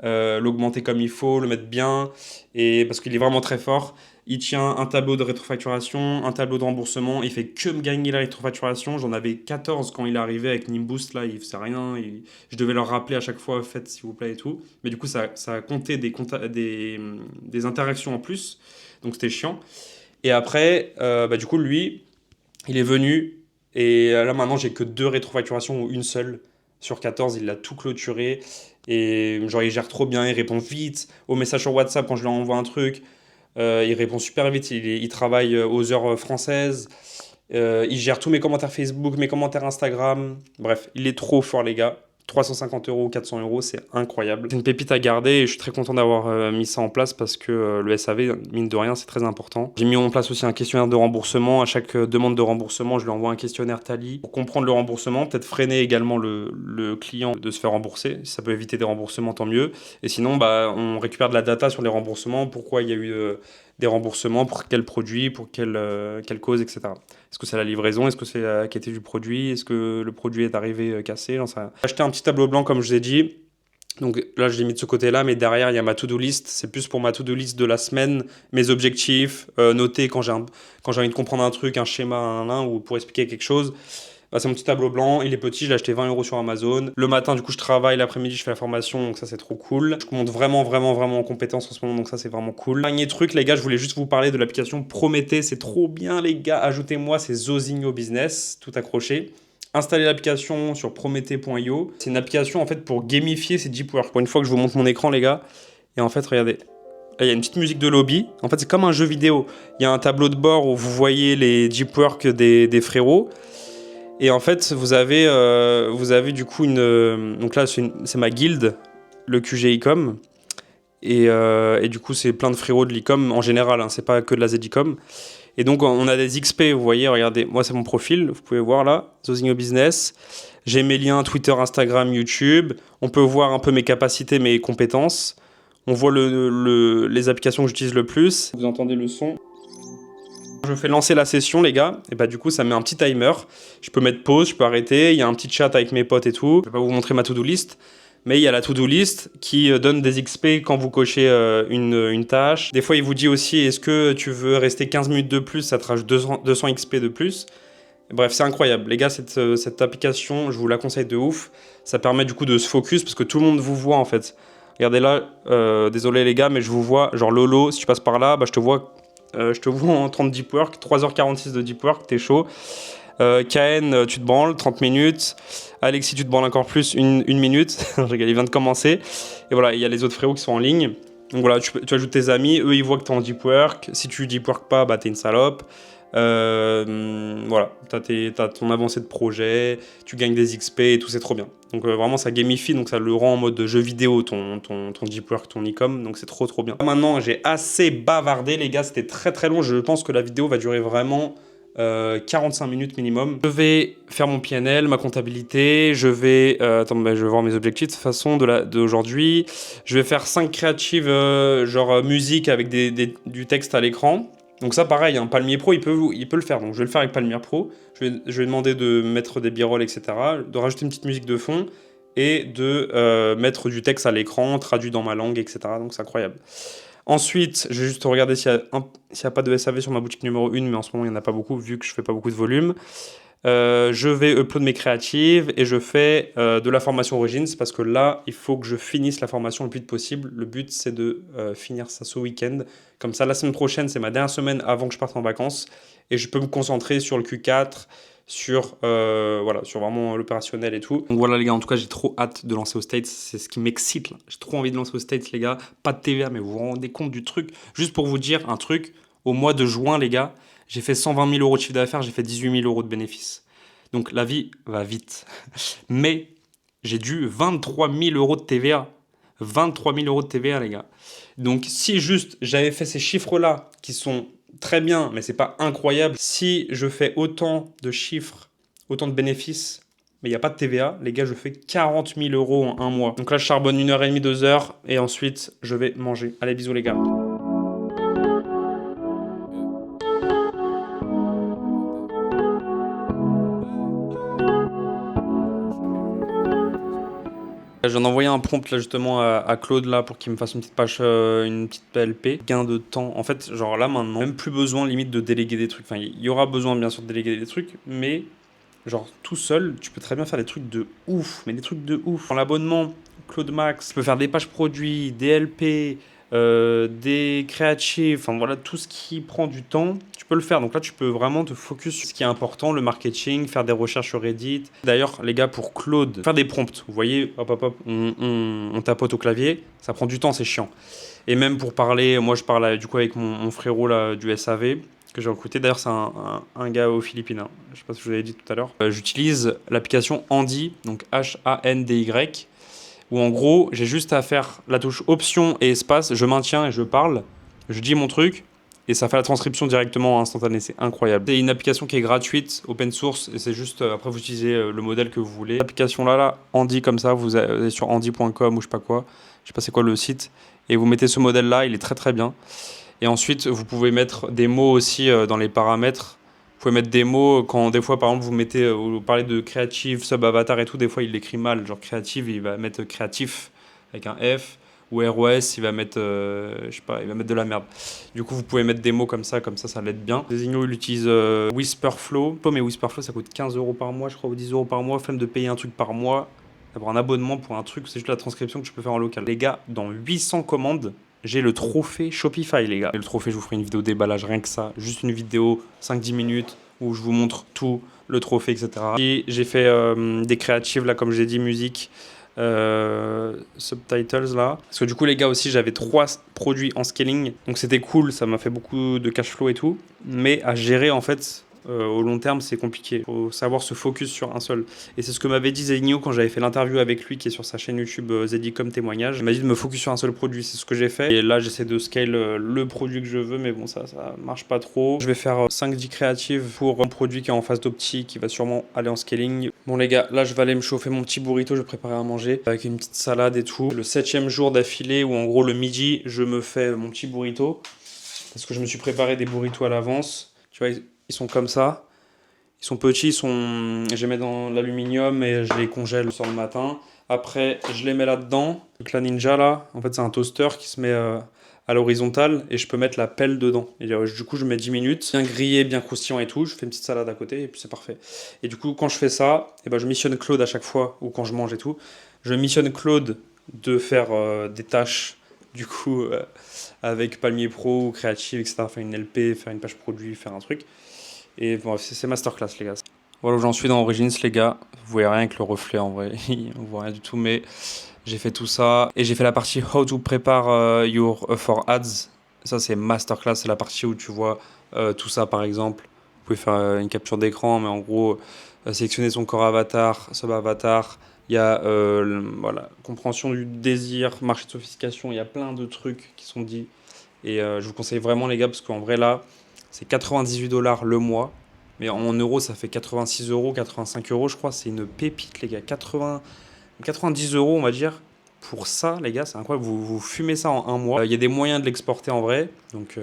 L'augmenter comme il faut, le mettre bien. Et parce qu'il est vraiment très fort. Il tient un tableau de rétrofacturation, un tableau de remboursement. Il fait que me gagner la rétrofacturation. J'en avais 14 quand il est arrivé avec Nimboost. Là, il faisait rien. Je devais leur rappeler à chaque fois, faites s'il vous plaît et tout. Mais du coup, ça a compté des interactions en plus. Donc c'était chiant. Et après, bah, du coup, lui, il est venu. Et là, maintenant, j'ai que 2 rétrofacturations ou une seule. Sur 14, il l'a tout clôturé. Et genre, il gère trop bien. Il répond vite aux messages sur WhatsApp quand je lui envoie un truc. Il répond super vite, il travaille aux heures françaises. Il gère tous mes commentaires Facebook, mes commentaires Instagram. Bref, il est trop fort, les gars. 350 €, 400 €, c'est incroyable. C'est une pépite à garder et je suis très content d'avoir mis ça en place parce que le SAV, mine de rien, c'est très important. J'ai mis en place aussi un questionnaire de remboursement. À chaque demande de remboursement, je lui envoie un questionnaire Tally pour comprendre le remboursement, peut-être freiner également le client de se faire rembourser. Si ça peut éviter des remboursements, tant mieux. Et sinon, bah, on récupère de la data sur les remboursements, pourquoi il y a eu des remboursements, pour quel produit, pour quelle cause, etc. Est-ce que c'est la livraison? Est-ce que c'est la qualité du produit? Est-ce que le produit est arrivé cassé? J'en sais rien. J'ai acheté un petit tableau blanc, comme je vous ai dit. Donc là, je l'ai mis de ce côté-là, mais derrière, il y a ma to-do list. C'est plus pour ma to-do list de la semaine, mes objectifs, noter quand j'ai envie de comprendre un truc, un schéma, ou pour expliquer quelque chose. Bah, c'est mon petit tableau blanc, il est petit, je l'ai acheté 20 € sur Amazon. Le matin, du coup, je travaille, l'après-midi, je fais la formation, donc ça, c'est trop cool. Je monte vraiment, vraiment, vraiment en compétence en ce moment, donc ça, c'est vraiment cool. Dernier truc, les gars, je voulais juste vous parler de l'application Prométhée. C'est trop bien, les gars. Ajoutez-moi, c'est Zosigno Business, tout accroché. Installez l'application sur prométhée.io. C'est une application, en fait, pour gamifier ces deep work. Pour une fois que je vous montre mon écran, les gars, et en fait, regardez. Là, il y a une petite musique de lobby. En fait, c'est comme un jeu vidéo. Il y a un tableau de bord où vous voyez les deep work des frérots. Et en fait, vous avez du coup donc là, c'est ma guilde, le QG Ecom. Et du coup, c'est plein de frérots de l'Ecom en général, hein, c'est pas que de la Z-Ecom. Et donc, on a des XP, vous voyez, regardez, moi, c'est mon profil, vous pouvez voir là, Zosigno Business. J'ai mes liens Twitter, Instagram, YouTube. On peut voir un peu mes capacités, mes compétences. On voit les applications que j'utilise le plus. Vous entendez le son. Je fais lancer la session, les gars, et bah du coup ça met un petit timer. Je peux mettre pause, je peux arrêter. Il y a un petit chat avec mes potes et tout. Je vais pas vous montrer ma to-do list, mais il y a la to-do list qui donne des XP quand vous cochez une tâche. Des fois, il vous dit aussi, est-ce que tu veux rester 15 minutes de plus? Ça te rajoute 200 XP de plus. Bref, c'est incroyable. Les gars, cette application, je vous la conseille de ouf. Ça permet du coup de se focus parce que tout le monde vous voit en fait. Regardez là, désolé les gars, mais je vous vois, genre Lolo, si tu passes par là, bah, je te vois en 30 deep work, 3h46 de deep work, t'es chaud. KN, tu te branles, 30 minutes. Alexis, tu te branles encore plus, une minute. Il vient de commencer. Et voilà, il y a les autres frérots qui sont en ligne. Donc voilà, tu ajoutes tes amis, eux ils voient que t'es en deep work. Si tu deep work pas, bah t'es une salope. Voilà, t'as ton avancée de projet, tu gagnes des XP et tout, c'est trop bien. Donc vraiment ça gamifie, donc ça le rend en mode jeu vidéo ton deep work, ton e-com, donc c'est trop bien. Maintenant j'ai assez bavardé les gars, c'était très long, je pense que la vidéo va durer vraiment 45 minutes minimum. Je vais faire mon PNL, ma comptabilité, je vais je vais voir mes objectifs de toute façon d'aujourd'hui. Je vais faire 5 créatives genre musique avec du texte à l'écran. Donc ça pareil, hein, Palmier Pro il peut le faire, donc je vais le faire avec Palmier Pro. Je vais demander de mettre des b-rolls, etc., de rajouter une petite musique de fond et de mettre du texte à l'écran, traduit dans ma langue, etc. Donc c'est incroyable. Ensuite, je vais juste regarder s'il y a pas de SAV sur ma boutique numéro 1, mais en ce moment il n'y en a pas beaucoup vu que je fais pas beaucoup de volume. Je vais upload mes créatives et je fais de la formation Origins parce que là, il faut que je finisse la formation le plus vite possible. Le but, c'est de finir ça ce week-end. Comme ça, la semaine prochaine, c'est ma dernière semaine avant que je parte en vacances et je peux me concentrer sur le Q4, sur vraiment l'opérationnel et tout. Donc voilà les gars, en tout cas, j'ai trop hâte de lancer aux States. C'est ce qui m'excite là. J'ai trop envie de lancer aux States les gars. Pas de TVA, mais vous vous rendez compte du truc. Juste pour vous dire un truc, au mois de juin les gars, j'ai fait 120 000 euros de chiffre d'affaires, j'ai fait 18 000 euros de bénéfices. Donc la vie va vite. Mais j'ai dû 23 000 euros de TVA. 23 000 euros de TVA, les gars. Donc si juste j'avais fait ces chiffres-là, qui sont très bien, mais c'est pas incroyable, si je fais autant de chiffres, autant de bénéfices, mais il n'y a pas de TVA, les gars, je fais 40 000 euros en un mois. Donc là, je charbonne 1h30, 2 heures, et ensuite, je vais manger. Allez, bisous, les gars. Je viens d'envoyer un prompt là justement à Claude là pour qu'il me fasse une petite page, une petite PLP. Gain de temps. En fait, genre là maintenant, même plus besoin limite de déléguer des trucs. Enfin, il y aura besoin bien sûr de déléguer des trucs, mais genre tout seul, tu peux très bien faire des trucs de ouf. Mais des trucs de ouf. Dans l'abonnement Claude Max, tu peux faire des pages produits, des LP, des créatives, enfin voilà, tout ce qui prend du temps, tu peux le faire. Donc là, tu peux vraiment te focus sur ce qui est important, le marketing, faire des recherches sur Reddit. D'ailleurs, les gars, pour Claude, faire des prompts, vous voyez, hop, on tapote au clavier, ça prend du temps, c'est chiant. Et même pour parler, moi je parle du coup avec mon frérot là, du SAV, que j'ai recruté. D'ailleurs, c'est un gars aux Philippines, hein. Je sais pas si je vous l'avais dit tout à l'heure. J'utilise l'application Handy, donc Handy, où en gros, j'ai juste à faire la touche option et espace, je maintiens et je parle, je dis mon truc, et ça fait la transcription directement instantanée, c'est incroyable. C'est une application qui est gratuite, open source, et c'est juste, après vous utilisez le modèle que vous voulez. L'application là, Handy comme ça, vous allez sur handy.com ou je sais pas quoi, je sais pas c'est quoi le site, et vous mettez ce modèle là, il est très bien. Et ensuite, vous pouvez mettre des mots aussi dans les paramètres. Vous pouvez mettre des mots quand des fois par exemple vous parlez de créative, sub avatar et tout, des fois il l'écrit mal, genre créative il va mettre créatif avec un F, ou ROS il va mettre je sais pas, il va mettre de la merde. Du coup vous pouvez mettre des mots comme ça l'aide bien. Designo il utilise Whisperflow, mais Whisperflow ça coûte 15 euros par mois je crois, ou 10 euros par mois, flemme de payer un truc par mois, d'avoir un abonnement pour un truc, c'est juste la transcription que tu peux faire en local. Les gars, dans 800 commandes, j'ai le trophée Shopify, les gars. Et le trophée, je vous ferai une vidéo déballage, rien que ça. Juste une vidéo, 5-10 minutes, où je vous montre tout, le trophée, etc. Et j'ai fait des créatives, là, comme je l'ai dit, musique, subtitles, là. Parce que du coup, les gars, aussi, j'avais 3 produits en scaling. Donc, c'était cool, ça m'a fait beaucoup de cash flow et tout. Mais à gérer, en fait... au long terme, c'est compliqué. Il faut savoir se focus sur un seul. Et c'est ce que m'avait dit Zedinho quand j'avais fait l'interview avec lui, qui est sur sa chaîne YouTube Zeddy.com témoignage. Il m'a dit de me focus sur un seul produit. C'est ce que j'ai fait. Et là, j'essaie de scale le produit que je veux, mais bon, ça marche pas trop. Je vais faire 5-10 créatives pour un produit qui est en phase d'optique, qui va sûrement aller en scaling. Bon, les gars, là, je vais aller me chauffer mon petit burrito. Je vais préparer à manger avec une petite salade et tout. Le 7e jour d'affilée où, en gros, le midi, je me fais mon petit burrito. Parce que je me suis préparé des burritos à l'avance. Tu vois, ils sont comme ça, ils sont petits, je les mets dans l'aluminium et je les congèle sur le matin. Après, je les mets là-dedans. Donc la Ninja, là, en fait, c'est un toaster qui se met à l'horizontale et je peux mettre la pelle dedans. Et du coup, je mets 10 minutes, bien grillé, bien croustillant et tout. Je fais une petite salade à côté et puis c'est parfait. Et du coup, quand je fais ça, et ben, je missionne Claude à chaque fois, ou quand je mange et tout. Je missionne Claude de faire des tâches, du coup, avec Palmier Pro ou Créative, etc. Faire une LP, faire une page produit, faire un truc. Et bon, c'est masterclass, les gars. Voilà où j'en suis dans Origins, les gars. Vous voyez rien avec le reflet, en vrai. On voit rien du tout, mais j'ai fait tout ça. Et j'ai fait la partie How to prepare your for ads. Ça, c'est masterclass. C'est la partie où tu vois tout ça, par exemple. pouvez faire une capture d'écran, mais en gros, sélectionner son corps avatar, sub-avatar. Il y a voilà, compréhension du désir, marché de sophistication, il y a plein de trucs qui sont dits. Et je vous conseille vraiment les gars, parce qu'en vrai là, c'est 98 $ le mois. Mais en euros, ça fait 86 euros, 85 euros, je crois. C'est une pépite, les gars. 90 € on va dire. Pour ça, les gars, c'est incroyable. Vous fumez ça en un mois. Il y a des moyens de l'exporter en vrai. Donc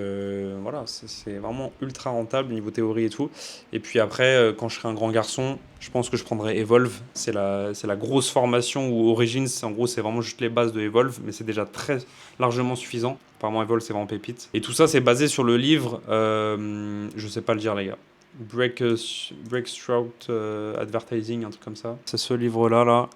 voilà, c'est vraiment ultra rentable niveau théorie et tout. Et puis après, quand je serai un grand garçon, je pense que je prendrai Evolve. C'est la grosse formation où Origins, en gros, c'est vraiment juste les bases de Evolve. Mais c'est déjà très largement suffisant. Apparemment, Evolve, c'est vraiment pépite. Et tout ça, c'est basé sur le livre, je sais pas le dire, les gars. Breakthrough Advertising, un truc comme ça. C'est ce livre-là, là.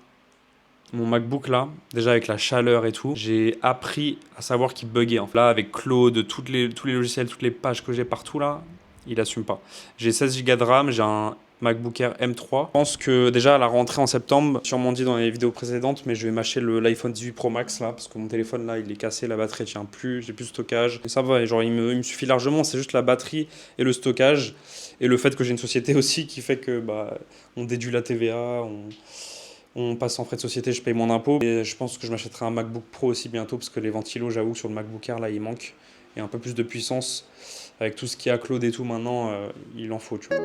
Mon MacBook là, déjà avec la chaleur et tout, j'ai appris à savoir qu'il buguait. En fait. Là, avec Claude, tous les logiciels, toutes les pages que j'ai partout là, il assume pas. J'ai 16 Go de RAM, j'ai un MacBook Air M3. Je pense que déjà à la rentrée en septembre, sûrement dit dans les vidéos précédentes, mais je vais m'acheter l'iPhone 18 Pro Max là, parce que mon téléphone là, il est cassé, la batterie tient plus, j'ai plus de stockage. Et ça va, genre il me suffit largement, c'est juste la batterie et le stockage. Et le fait que j'ai une société aussi qui fait que bah, on déduit la TVA, on passe en frais de société, je paye mon impôt. Et je pense que je m'achèterai un MacBook Pro aussi bientôt parce que les ventilos, j'avoue, sur le MacBook Air, là, il manque. Et un peu plus de puissance. Avec tout ce qui a Claude et tout maintenant, il en faut, tu vois.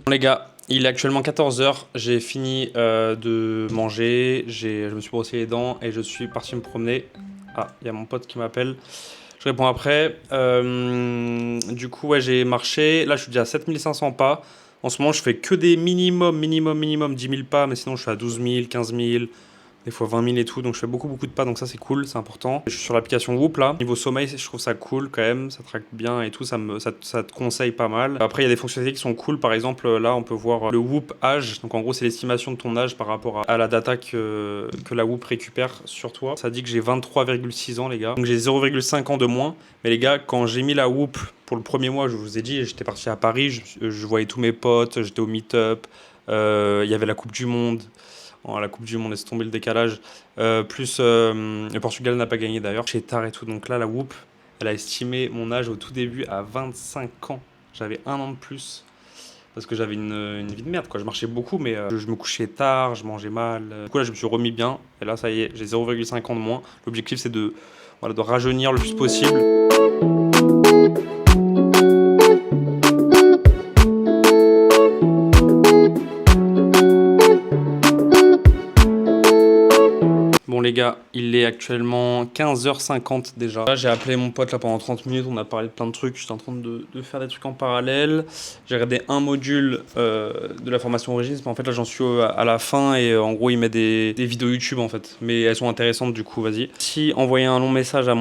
Bon, les gars, il est actuellement 14 h. J'ai fini de manger, je me suis brossé les dents et je suis parti me promener. Ah, il y a mon pote qui m'appelle. Je réponds après. Du coup, ouais, j'ai marché. Là, je suis déjà à 7500 pas. En ce moment, je fais que des minimum 10 000 pas, mais sinon, je suis à 12 000, 15 000. Des fois 20 000 et tout, donc je fais beaucoup de pas, donc ça c'est cool, c'est important. Je suis sur l'application Whoop là. Niveau sommeil, je trouve ça cool quand même, ça traque bien et tout, ça te conseille pas mal. Après, il y a des fonctionnalités qui sont cool, par exemple là on peut voir le Whoop âge, donc en gros c'est l'estimation de ton âge par rapport à la data que la Whoop récupère sur toi. Ça dit que j'ai 23,6 ans les gars, donc j'ai 0,5 ans de moins. Mais les gars, quand j'ai mis la Whoop pour le premier mois, je vous ai dit, j'étais parti à Paris, je voyais tous mes potes, j'étais au meet-up, il y avait la Coupe du Monde. Oh, la Coupe du Monde, laisse tomber le décalage. Plus le Portugal n'a pas gagné d'ailleurs. Chez tard et tout. Donc là, la Whoop, elle a estimé mon âge au tout début à 25 ans. J'avais un an de plus. Parce que j'avais une vie de merde, quoi. Je marchais beaucoup, mais je me couchais tard, je mangeais mal. Du coup, là, je me suis remis bien. Et là, ça y est, j'ai 0,5 ans de moins. L'objectif, c'est de rajeunir le plus possible. Bon les gars, il est actuellement 15 h 50 déjà. Là j'ai appelé mon pote là pendant 30 minutes, on a parlé de plein de trucs, j'étais en train de faire des trucs en parallèle. J'ai regardé un module de la formation Origins, mais en fait là j'en suis à la fin et en gros il met des vidéos YouTube en fait. Mais elles sont intéressantes du coup, vas-y. Si envoyer un long message à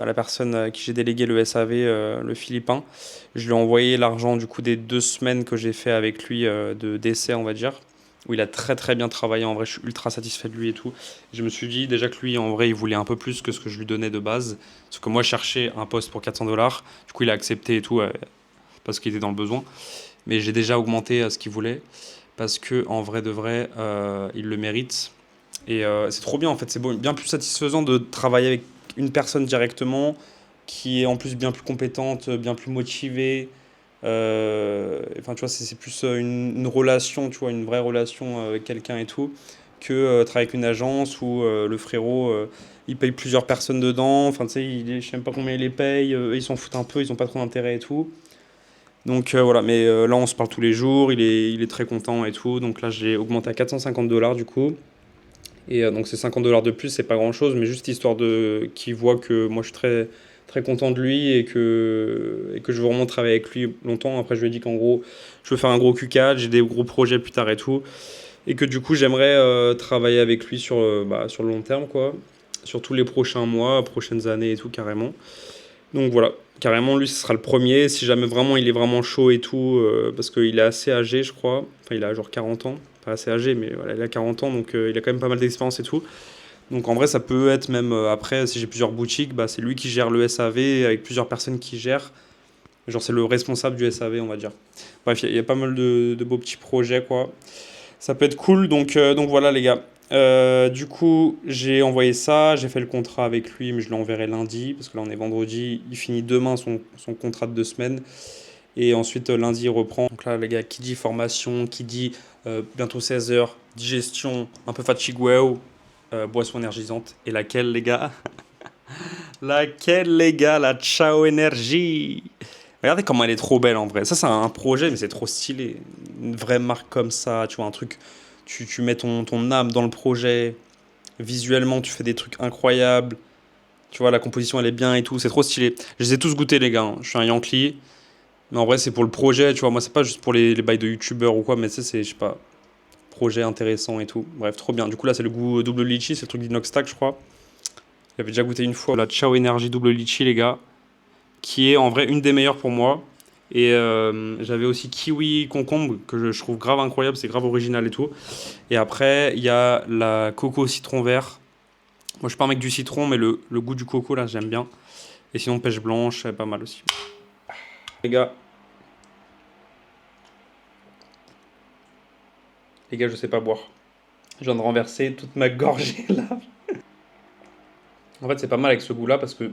la personne à qui j'ai délégué le SAV, le Philippin, je lui ai envoyé l'argent du coup des 2 semaines que j'ai fait avec lui d'essai on va dire. Où il a très très bien travaillé, en vrai je suis ultra satisfait de lui et tout. Je me suis dit déjà que lui en vrai il voulait un peu plus que ce que je lui donnais de base. Parce que moi je cherchais un poste pour 400 $, du coup il a accepté et tout parce qu'il était dans le besoin. Mais j'ai déjà augmenté ce qu'il voulait parce que en vrai de vrai il le mérite. Et c'est trop bien en fait, c'est bien plus satisfaisant de travailler avec une personne directement qui est en plus bien plus compétente, bien plus motivée. Enfin, tu vois, c'est plus une relation, tu vois, une vraie relation avec quelqu'un et tout, que travailler avec une agence où le frérot, il paye plusieurs personnes dedans. Enfin, tu sais, je sais même pas combien il les paye. Ils s'en foutent un peu, ils ont pas trop d'intérêt et tout. Donc voilà, mais là, on se parle tous les jours. Il est très content et tout. Donc là, j'ai augmenté à 450 $ du coup. Et donc, c'est 50 $ de plus, c'est pas grand chose, mais juste histoire qu'il voit que moi, je suis très très content de lui et que je veux vraiment travailler avec lui longtemps. Après, je lui ai dit qu'en gros, je veux faire un gros Q4, j'ai des gros projets plus tard et tout. Et que du coup, j'aimerais travailler avec lui sur le long terme, quoi. Sur tous les prochains mois, prochaines années et tout, carrément. Donc voilà, carrément, lui, ce sera le premier. Si jamais vraiment il est vraiment chaud et tout, parce qu'il est assez âgé, je crois. Enfin, il a genre 40 ans. Pas assez âgé, mais voilà, il a 40 ans, donc il a quand même pas mal d'expérience et tout. Donc en vrai, ça peut être même après, si j'ai plusieurs boutiques, bah, c'est lui qui gère le SAV avec plusieurs personnes qui gèrent. Genre, c'est le responsable du SAV, on va dire. Bref, il y a pas mal de beaux petits projets, quoi. Ça peut être cool, donc voilà, les gars. Du coup, j'ai envoyé ça, j'ai fait le contrat avec lui, mais je l'enverrai lundi, parce que là, on est vendredi. Il finit demain son contrat de 2 semaines. Et ensuite, lundi, il reprend. Donc là, les gars, qui dit formation, qui dit bientôt 16 heures, digestion, un peu fatigue, wow, boisson énergisante. Et laquelle, les gars? Laquelle, les gars? La Ciao Énergie. Regardez comment elle est trop belle en vrai. Ça, c'est un projet, mais c'est trop stylé. Une vraie marque comme ça, tu vois, un truc. Tu mets ton âme dans le projet. Visuellement, tu fais des trucs incroyables. Tu vois, la composition, elle est bien et tout. C'est trop stylé. Je les ai tous goûtés, les gars, hein. Je suis un Yankee. Mais en vrai, c'est pour le projet, tu vois. Moi, c'est pas juste pour les bails de youtubeurs ou quoi, mais c'est, je sais pas, projet intéressant et tout. Bref, trop bien. Du coup, là, c'est le goût double litchi, c'est le truc d'Inoxtag, je crois. J'avais déjà goûté une fois la Ciao Energy double litchi, les gars, qui est en vrai une des meilleures pour moi. Et j'avais aussi kiwi concombre, que je trouve grave incroyable, c'est grave original et tout. Et après, il y a la coco citron vert. Moi, je suis pas un mec du citron, mais le goût du coco, là, j'aime bien. Et sinon, pêche blanche, c'est pas mal aussi. Les gars, je sais pas boire. Je viens de renverser toute ma gorgée là. En fait, c'est pas mal avec ce goût-là parce que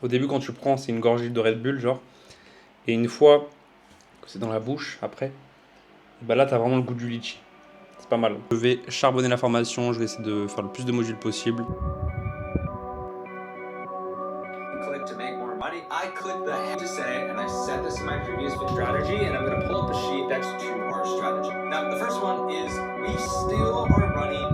au début, quand tu prends, c'est une gorgée de Red Bull, genre. Et une fois que c'est dans la bouche, après, bah là, t'as vraiment le goût du litchi. C'est pas mal. Je vais charbonner la formation, je vais essayer de faire le plus de modules possible. Click to make more money. I click the head to say, and I said this in my previous strategy, and I'm going to pull up the sheet next to our strategy. Now, the first one is we still are running.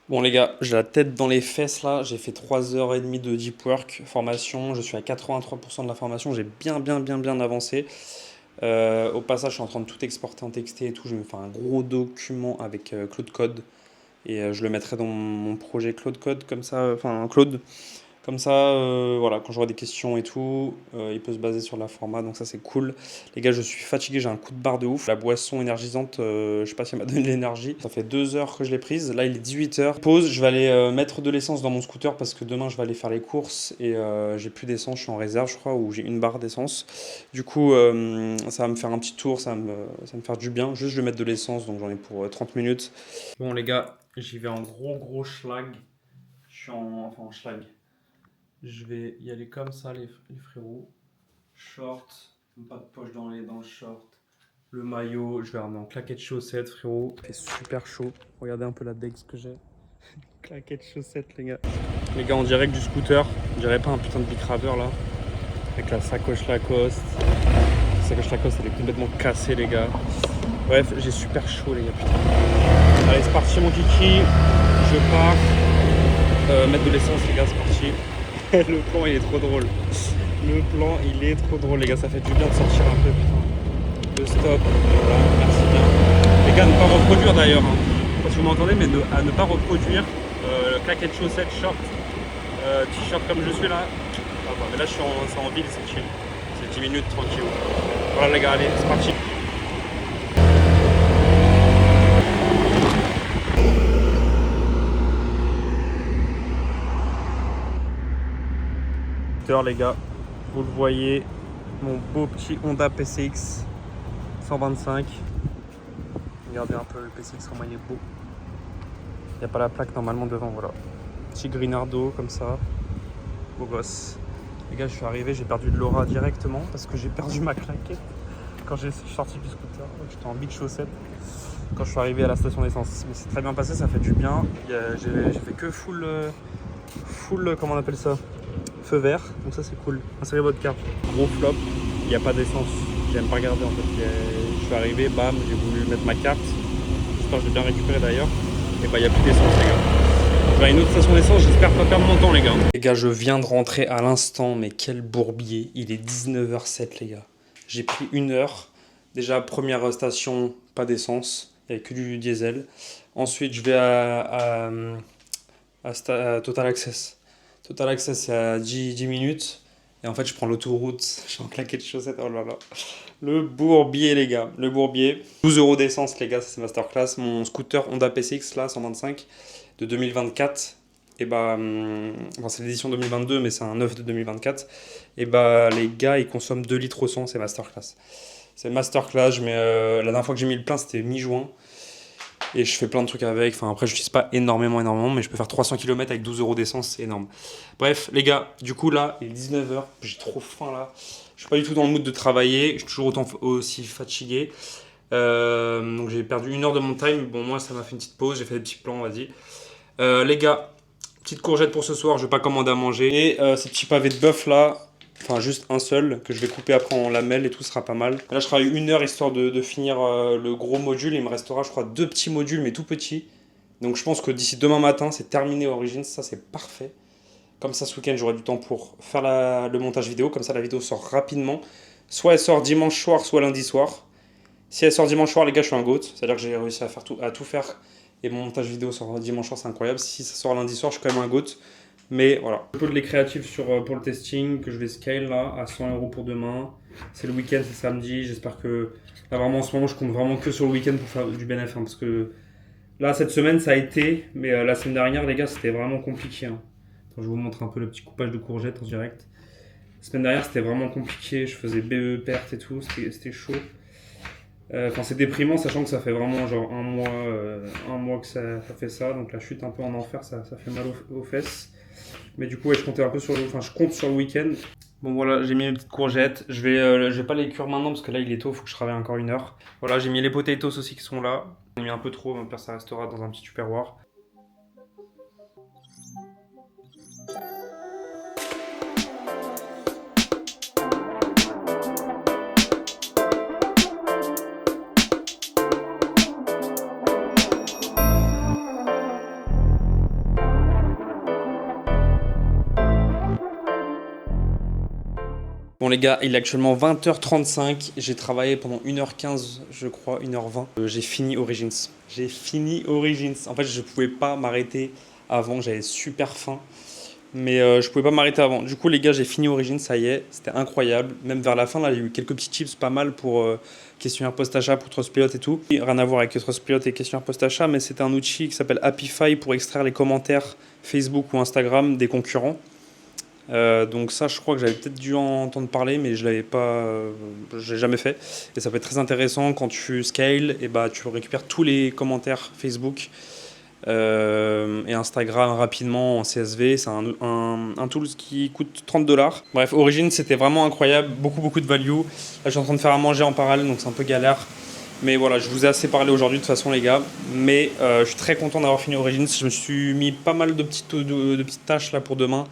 Bon les gars, j'ai la tête dans les fesses là, j'ai fait 3h30 de deep work formation, je suis à 83% de la formation, j'ai bien avancé. Au passage, je suis en train de tout exporter en texté et tout, je vais me faire un gros document avec Claude Code et je le mettrai dans mon projet Claude Code comme ça, enfin Claude. Comme ça, voilà, quand j'aurai des questions et tout, il peut se baser sur la format, donc ça c'est cool. Les gars, je suis fatigué, j'ai un coup de barre de ouf. La boisson énergisante, je sais pas si elle m'a donné de l'énergie. Ça fait 2 heures que je l'ai prise, là il est 18 heures. Pause, je vais aller mettre de l'essence dans mon scooter parce que demain je vais aller faire les courses et j'ai plus d'essence, je suis en réserve je crois, ou j'ai une barre d'essence. Du coup, ça va me faire un petit tour, ça va me faire du bien. Juste je vais mettre de l'essence, donc j'en ai pour 30 minutes. Bon les gars, j'y vais en gros schlag. Je suis en schlag. Je vais y aller comme ça, les frérots. Short, pas de poche dans le short. Le maillot, je vais ramener en claquettes chaussettes, frérot. Il fait super chaud. Regardez un peu la dex que j'ai. Claquettes chaussettes, les gars. Les gars, on dirait que du scooter. On dirait pas un putain de bicraveur là. Avec la sacoche Lacoste. La sacoche Lacoste, elle est complètement cassée, les gars. Bref, j'ai super chaud, les gars. Putain. Allez, c'est parti, mon kiki. Je pars. Mettre de l'essence, les gars, c'est parti. Le plan il est trop drôle. Le plan il est trop drôle les gars, ça fait du bien de sortir un peu putain. Le stop, voilà, merci bien. Les gars, ne pas reproduire d'ailleurs, hein. Je sais pas si vous m'entendez, mais à ne pas reproduire claquettes, chaussettes, short, t-shirt comme je suis là. Ah, bah, mais là je suis c'est en ville, c'est chill. C'est 10 minutes tranquille. Voilà les gars, allez, c'est parti. Les gars, vous le voyez, mon beau petit Honda PCX 125. Regardez un peu le PCX comment il est beau. Il n'y a pas la plaque normalement devant, voilà. Petit Grinardo comme ça, beau gosse. Les gars, je suis arrivé, j'ai perdu de l'aura directement parce que j'ai perdu ma claquette quand j'ai sorti du scooter. J'étais en big chaussette quand je suis arrivé à la station d'essence. Mais c'est très bien passé, ça fait du bien. J'ai fait que full, comment on appelle ça, feu vert, donc ça c'est cool. Insérez votre carte. Gros flop, il n'y a pas d'essence. J'aime pas regarder en fait. Je suis arrivé, bam, j'ai voulu mettre ma carte. J'espère que je vais bien récupérer d'ailleurs. Et bah il n'y a plus d'essence les gars. Je vais à une autre station d'essence, j'espère pas perdre mon temps les gars. Les gars, je viens de rentrer à l'instant, mais quel bourbier. Il est 19h07 les gars. J'ai pris 1 heure. Déjà première station, pas d'essence. Il n'y avait que du diesel. Ensuite je vais à Total Access. Total Access, c'est à 10 minutes. Et en fait, je prends l'autoroute, je suis en claquette de chaussettes, oh là là. Le Bourbier, les gars, le Bourbier. 12 € d'essence, les gars, ça c'est masterclass. Mon scooter Honda PCX, là, 125, de 2024. Et bah, enfin, c'est l'édition 2022, mais c'est un neuf de 2024. Et bah, les gars, ils consomment 2 litres au 100, c'est masterclass. C'est masterclass, la dernière fois que j'ai mis le plein, c'était mi-juin. Et je fais plein de trucs avec. Enfin, après, je n'utilise pas énormément, mais je peux faire 300 km avec 12 € d'essence, c'est énorme. Bref, les gars, du coup, là, il est 19h. J'ai trop faim, là. Je suis pas du tout dans le mood de travailler. Je suis toujours aussi fatigué. Donc, j'ai perdu 1 heure de mon time. Bon, moi, ça m'a fait une petite pause. J'ai fait des petits plans, vas-y. Les gars, petite courgette pour ce soir. Je vais pas commander à manger. Et ces petits pavés de bœuf, là. Enfin, juste un seul, que je vais couper après en lamelles et tout, sera pas mal. Là, je travaille 1 heure histoire de finir le gros module. Il me restera, je crois, 2 petits modules, mais tout petits. Donc, je pense que d'ici demain matin, c'est terminé Origins. Ça, c'est parfait. Comme ça, ce week-end, j'aurai du temps pour faire le montage vidéo. Comme ça, la vidéo sort rapidement. Soit elle sort dimanche soir, soit lundi soir. Si elle sort dimanche soir, les gars, je suis un GOAT. C'est-à-dire que j'ai réussi à tout faire. Et mon montage vidéo sort dimanche soir, c'est incroyable. Si ça sort lundi soir, je suis quand même un GOAT. Mais voilà. Je pose les créatifs pour le testing que je vais scale là à 100 € pour demain. C'est le week-end, c'est samedi. J'espère que là vraiment en ce moment je compte vraiment que sur le week-end pour faire du bénéfice. Parce que là cette semaine ça a été, mais la semaine dernière les gars c'était vraiment compliqué. Attends, je vous montre un peu le petit coupage de courgettes en direct. La semaine dernière c'était vraiment compliqué. Je faisais BE, perte et tout. C'était chaud. Enfin c'est déprimant sachant que ça fait vraiment genre un mois que ça fait ça. Donc la chute un peu en enfer ça fait mal aux fesses. Mais du coup, ouais, je compte sur le week-end. Bon voilà, j'ai mis mes petites courgettes. Je vais pas les cuire maintenant parce que là il est tôt, il faut que je travaille encore 1 heure. Voilà, j'ai mis les potatoes aussi qui sont là. J'ai mis un peu trop, mon père ça restera dans un petit tupperware. Bon les gars, il est actuellement 20h35, j'ai travaillé pendant 1h15 je crois, 1h20. J'ai fini Origins. J'ai fini Origins. En fait je pouvais pas m'arrêter avant, j'avais super faim. Mais je pouvais pas m'arrêter avant. Du coup les gars j'ai fini Origins, ça y est, c'était incroyable. Même vers la fin là j'ai eu quelques petits tips pas mal pour questionnaire post-achat, pour Trustpilot et tout. Rien à voir avec Trustpilot et questionnaire post-achat, mais c'est un outil qui s'appelle Happify pour extraire les commentaires Facebook ou Instagram des concurrents. Donc ça je crois que j'avais peut-être dû en entendre parler mais je l'avais pas, j'ai jamais fait et ça peut être très intéressant quand tu scales et bah tu récupères tous les commentaires Facebook et Instagram rapidement en CSV. C'est un tool qui coûte 30$. Bref, Origin c'était vraiment incroyable, beaucoup de value. Là je suis en train de faire à manger en parallèle donc c'est un peu galère. Mais voilà, je vous ai assez parlé aujourd'hui de toute façon les gars. Mais je suis très content d'avoir fini Origins. Je me suis mis pas mal de petites tâches là pour demain.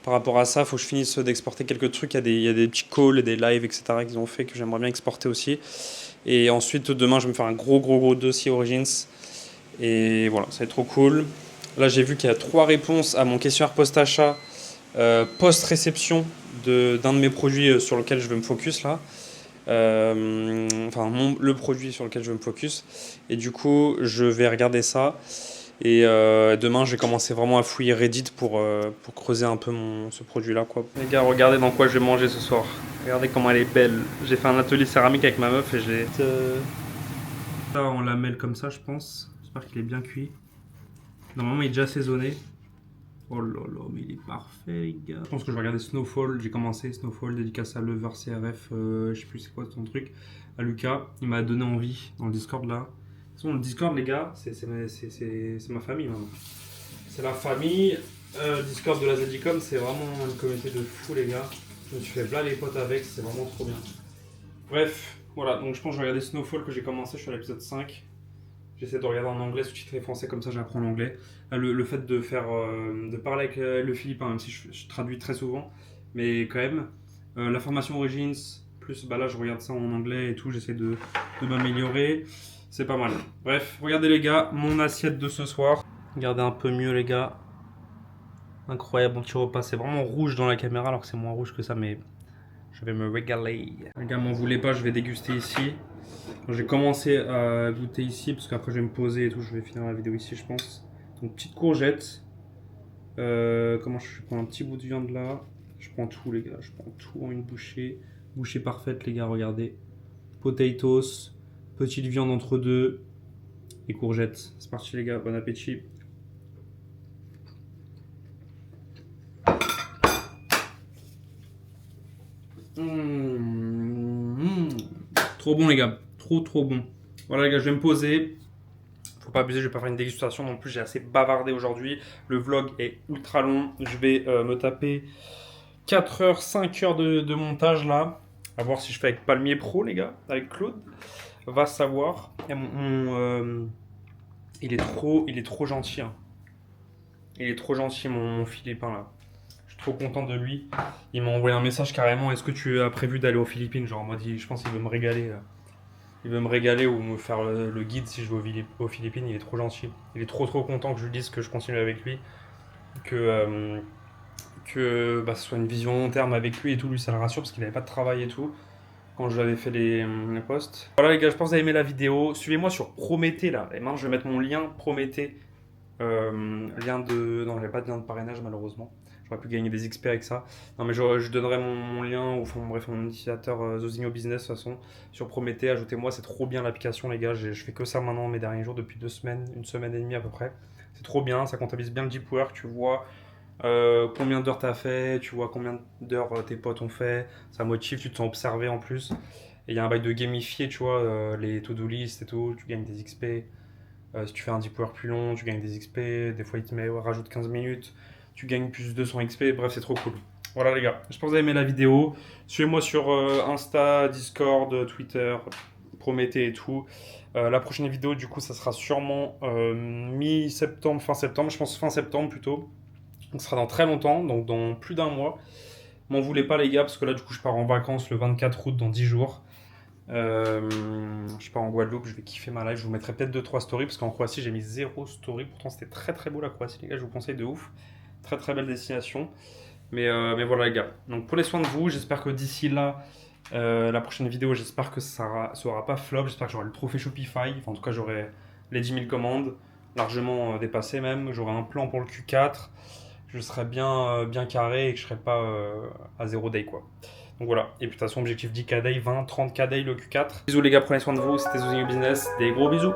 Par rapport à ça, il faut que je finisse d'exporter quelques trucs. Il y a des petits calls et des lives, etc. qu'ils ont fait que j'aimerais bien exporter aussi. Et ensuite, demain, je vais me faire un gros dossier Origins. Et voilà, ça va être trop cool. Là, j'ai vu qu'il y a 3 réponses à mon questionnaire post-achat, post-réception d'un de mes produits sur lequel je vais me focus là. Le produit sur lequel je vais me focus. Et du coup, je vais regarder ça. Et demain, je vais commencer vraiment à fouiller Reddit pour creuser un peu ce produit-là, quoi. Les gars, regardez dans quoi je vais manger ce soir. Regardez comment elle est belle. J'ai fait un atelier céramique avec ma meuf et je l'ai... Là, on la mêle comme ça, je pense. J'espère qu'il est bien cuit. Normalement, il est déjà assaisonné. Oh là là, mais il est parfait, les gars. Je pense que je vais regarder Snowfall. J'ai commencé Snowfall, dédicace à Lever CRF. Je sais plus c'est quoi ton truc. À Lucas. Il m'a donné envie dans le Discord là. De toute façon, le Discord, les gars, c'est ma famille maintenant. C'est la famille. Discord de la Zedicom, c'est vraiment une communauté de fous, les gars. Je me suis fait plein les potes avec, c'est vraiment trop bien. Bref, voilà, donc je pense que je vais regarder Snowfall que j'ai commencé, je suis à l'épisode 5. J'essaie de regarder en anglais, sous-titré français, comme ça j'apprends l'anglais. Le fait de parler avec le Philippin, même si je traduis très souvent, mais quand même, la formation Origins, plus bah là je regarde ça en anglais et tout, j'essaie de m'améliorer. C'est pas mal. Bref, regardez les gars, mon assiette de ce soir. Regardez un peu mieux les gars. Incroyable, mon petit repas. C'est vraiment rouge dans la caméra alors que c'est moins rouge que ça, mais je vais me régaler. Les gars, m'en voulez pas, je vais déguster ici. J'ai commencé à goûter ici parce qu'après je vais me poser et tout. Je vais finir la vidéo ici, je pense. Donc, petite courgette. Je prends un petit bout de viande là. Je prends tout les gars, je prends tout en une bouchée. Bouchée parfaite les gars, regardez. Potatoes, petite viande entre deux et courgettes. C'est parti les gars, bon appétit. Trop bon les gars, trop bon. Voilà les gars, je vais me poser. Faut pas abuser, je vais pas faire une dégustation non plus, j'ai assez bavardé aujourd'hui. Le vlog est ultra long. Je vais me taper 4 heures, 5 heures de montage là. À voir si je fais avec Palmier Pro les gars, avec Claude. Va savoir. Et il est trop gentil. Hein. Il est trop gentil mon Philippin là. Je suis trop content de lui. Il m'a envoyé un message carrément. Est-ce que tu as prévu d'aller aux Philippines? Genre en mode, je pense qu'il veut me régaler. Il veut me régaler ou me faire le guide si je vais aux Philippines. Il est trop gentil. Il est trop content que je lui dise que je continue avec lui. Que ce soit une vision long terme avec lui et tout. Lui ça le rassure parce qu'il n'avait pas de travail et tout. Quand je lui avais fait les posts. Voilà les gars, je pense que vous avez aimé la vidéo. Suivez-moi sur Prométhée là. Et maintenant je vais mettre mon lien Prométhée. Lien de... Non, j'avais pas de lien de parrainage malheureusement. J'aurais pu gagner des XP avec ça. Non mais je donnerai mon lien ou enfin, bref mon utilisateur Zosigno Business de toute façon sur Prométhée. Ajoutez-moi, c'est trop bien l'application les gars. Je fais que ça maintenant mes derniers jours depuis 2 semaines, 1 semaine et demie à peu près. C'est trop bien, ça comptabilise bien le deep work. Tu vois combien d'heures t'as fait, tu vois combien d'heures tes potes ont fait. Ça motive, tu te sens observé en plus. Et il y a un bail de gamifié, tu vois, les to-do list et tout. Tu gagnes des XP. Si tu fais un deep work plus long, tu gagnes des XP. Des fois, il te rajoute 15 minutes. Tu gagnes plus de 200 XP. Bref, c'est trop cool. Voilà, les gars. J'espère que vous avez aimé la vidéo. Suivez-moi sur Insta, Discord, Twitter, Prométhée et tout. La prochaine vidéo, du coup, ça sera sûrement mi-septembre, fin septembre. Je pense fin septembre plutôt. Donc, ce sera dans très longtemps, donc dans plus d'1 mois. M'en voulez pas, les gars, parce que là, du coup, je pars en vacances le 24 août dans 10 jours. Je pars en Guadeloupe, je vais kiffer ma life. Je vous mettrai peut-être 2-3 stories parce qu'en Croatie j'ai mis 0 story. Pourtant c'était très beau la Croatie les gars, je vous conseille de ouf. Très belle destination. Mais voilà les gars. Donc prenez soin de vous. J'espère que d'ici là, la prochaine vidéo, j'espère que ça sera pas flop. J'espère que j'aurai le trophée Shopify. Enfin, en tout cas j'aurai les 10 000 commandes, largement dépassé même. J'aurai un plan pour le Q4. Je serai bien carré et que je serai pas à 0 day quoi. Donc voilà, et puis de toute façon objectif 10k day, 20, 30k day le Q4. Bisous les gars, prenez soin de vous, c'était Zosigno Business, des gros bisous.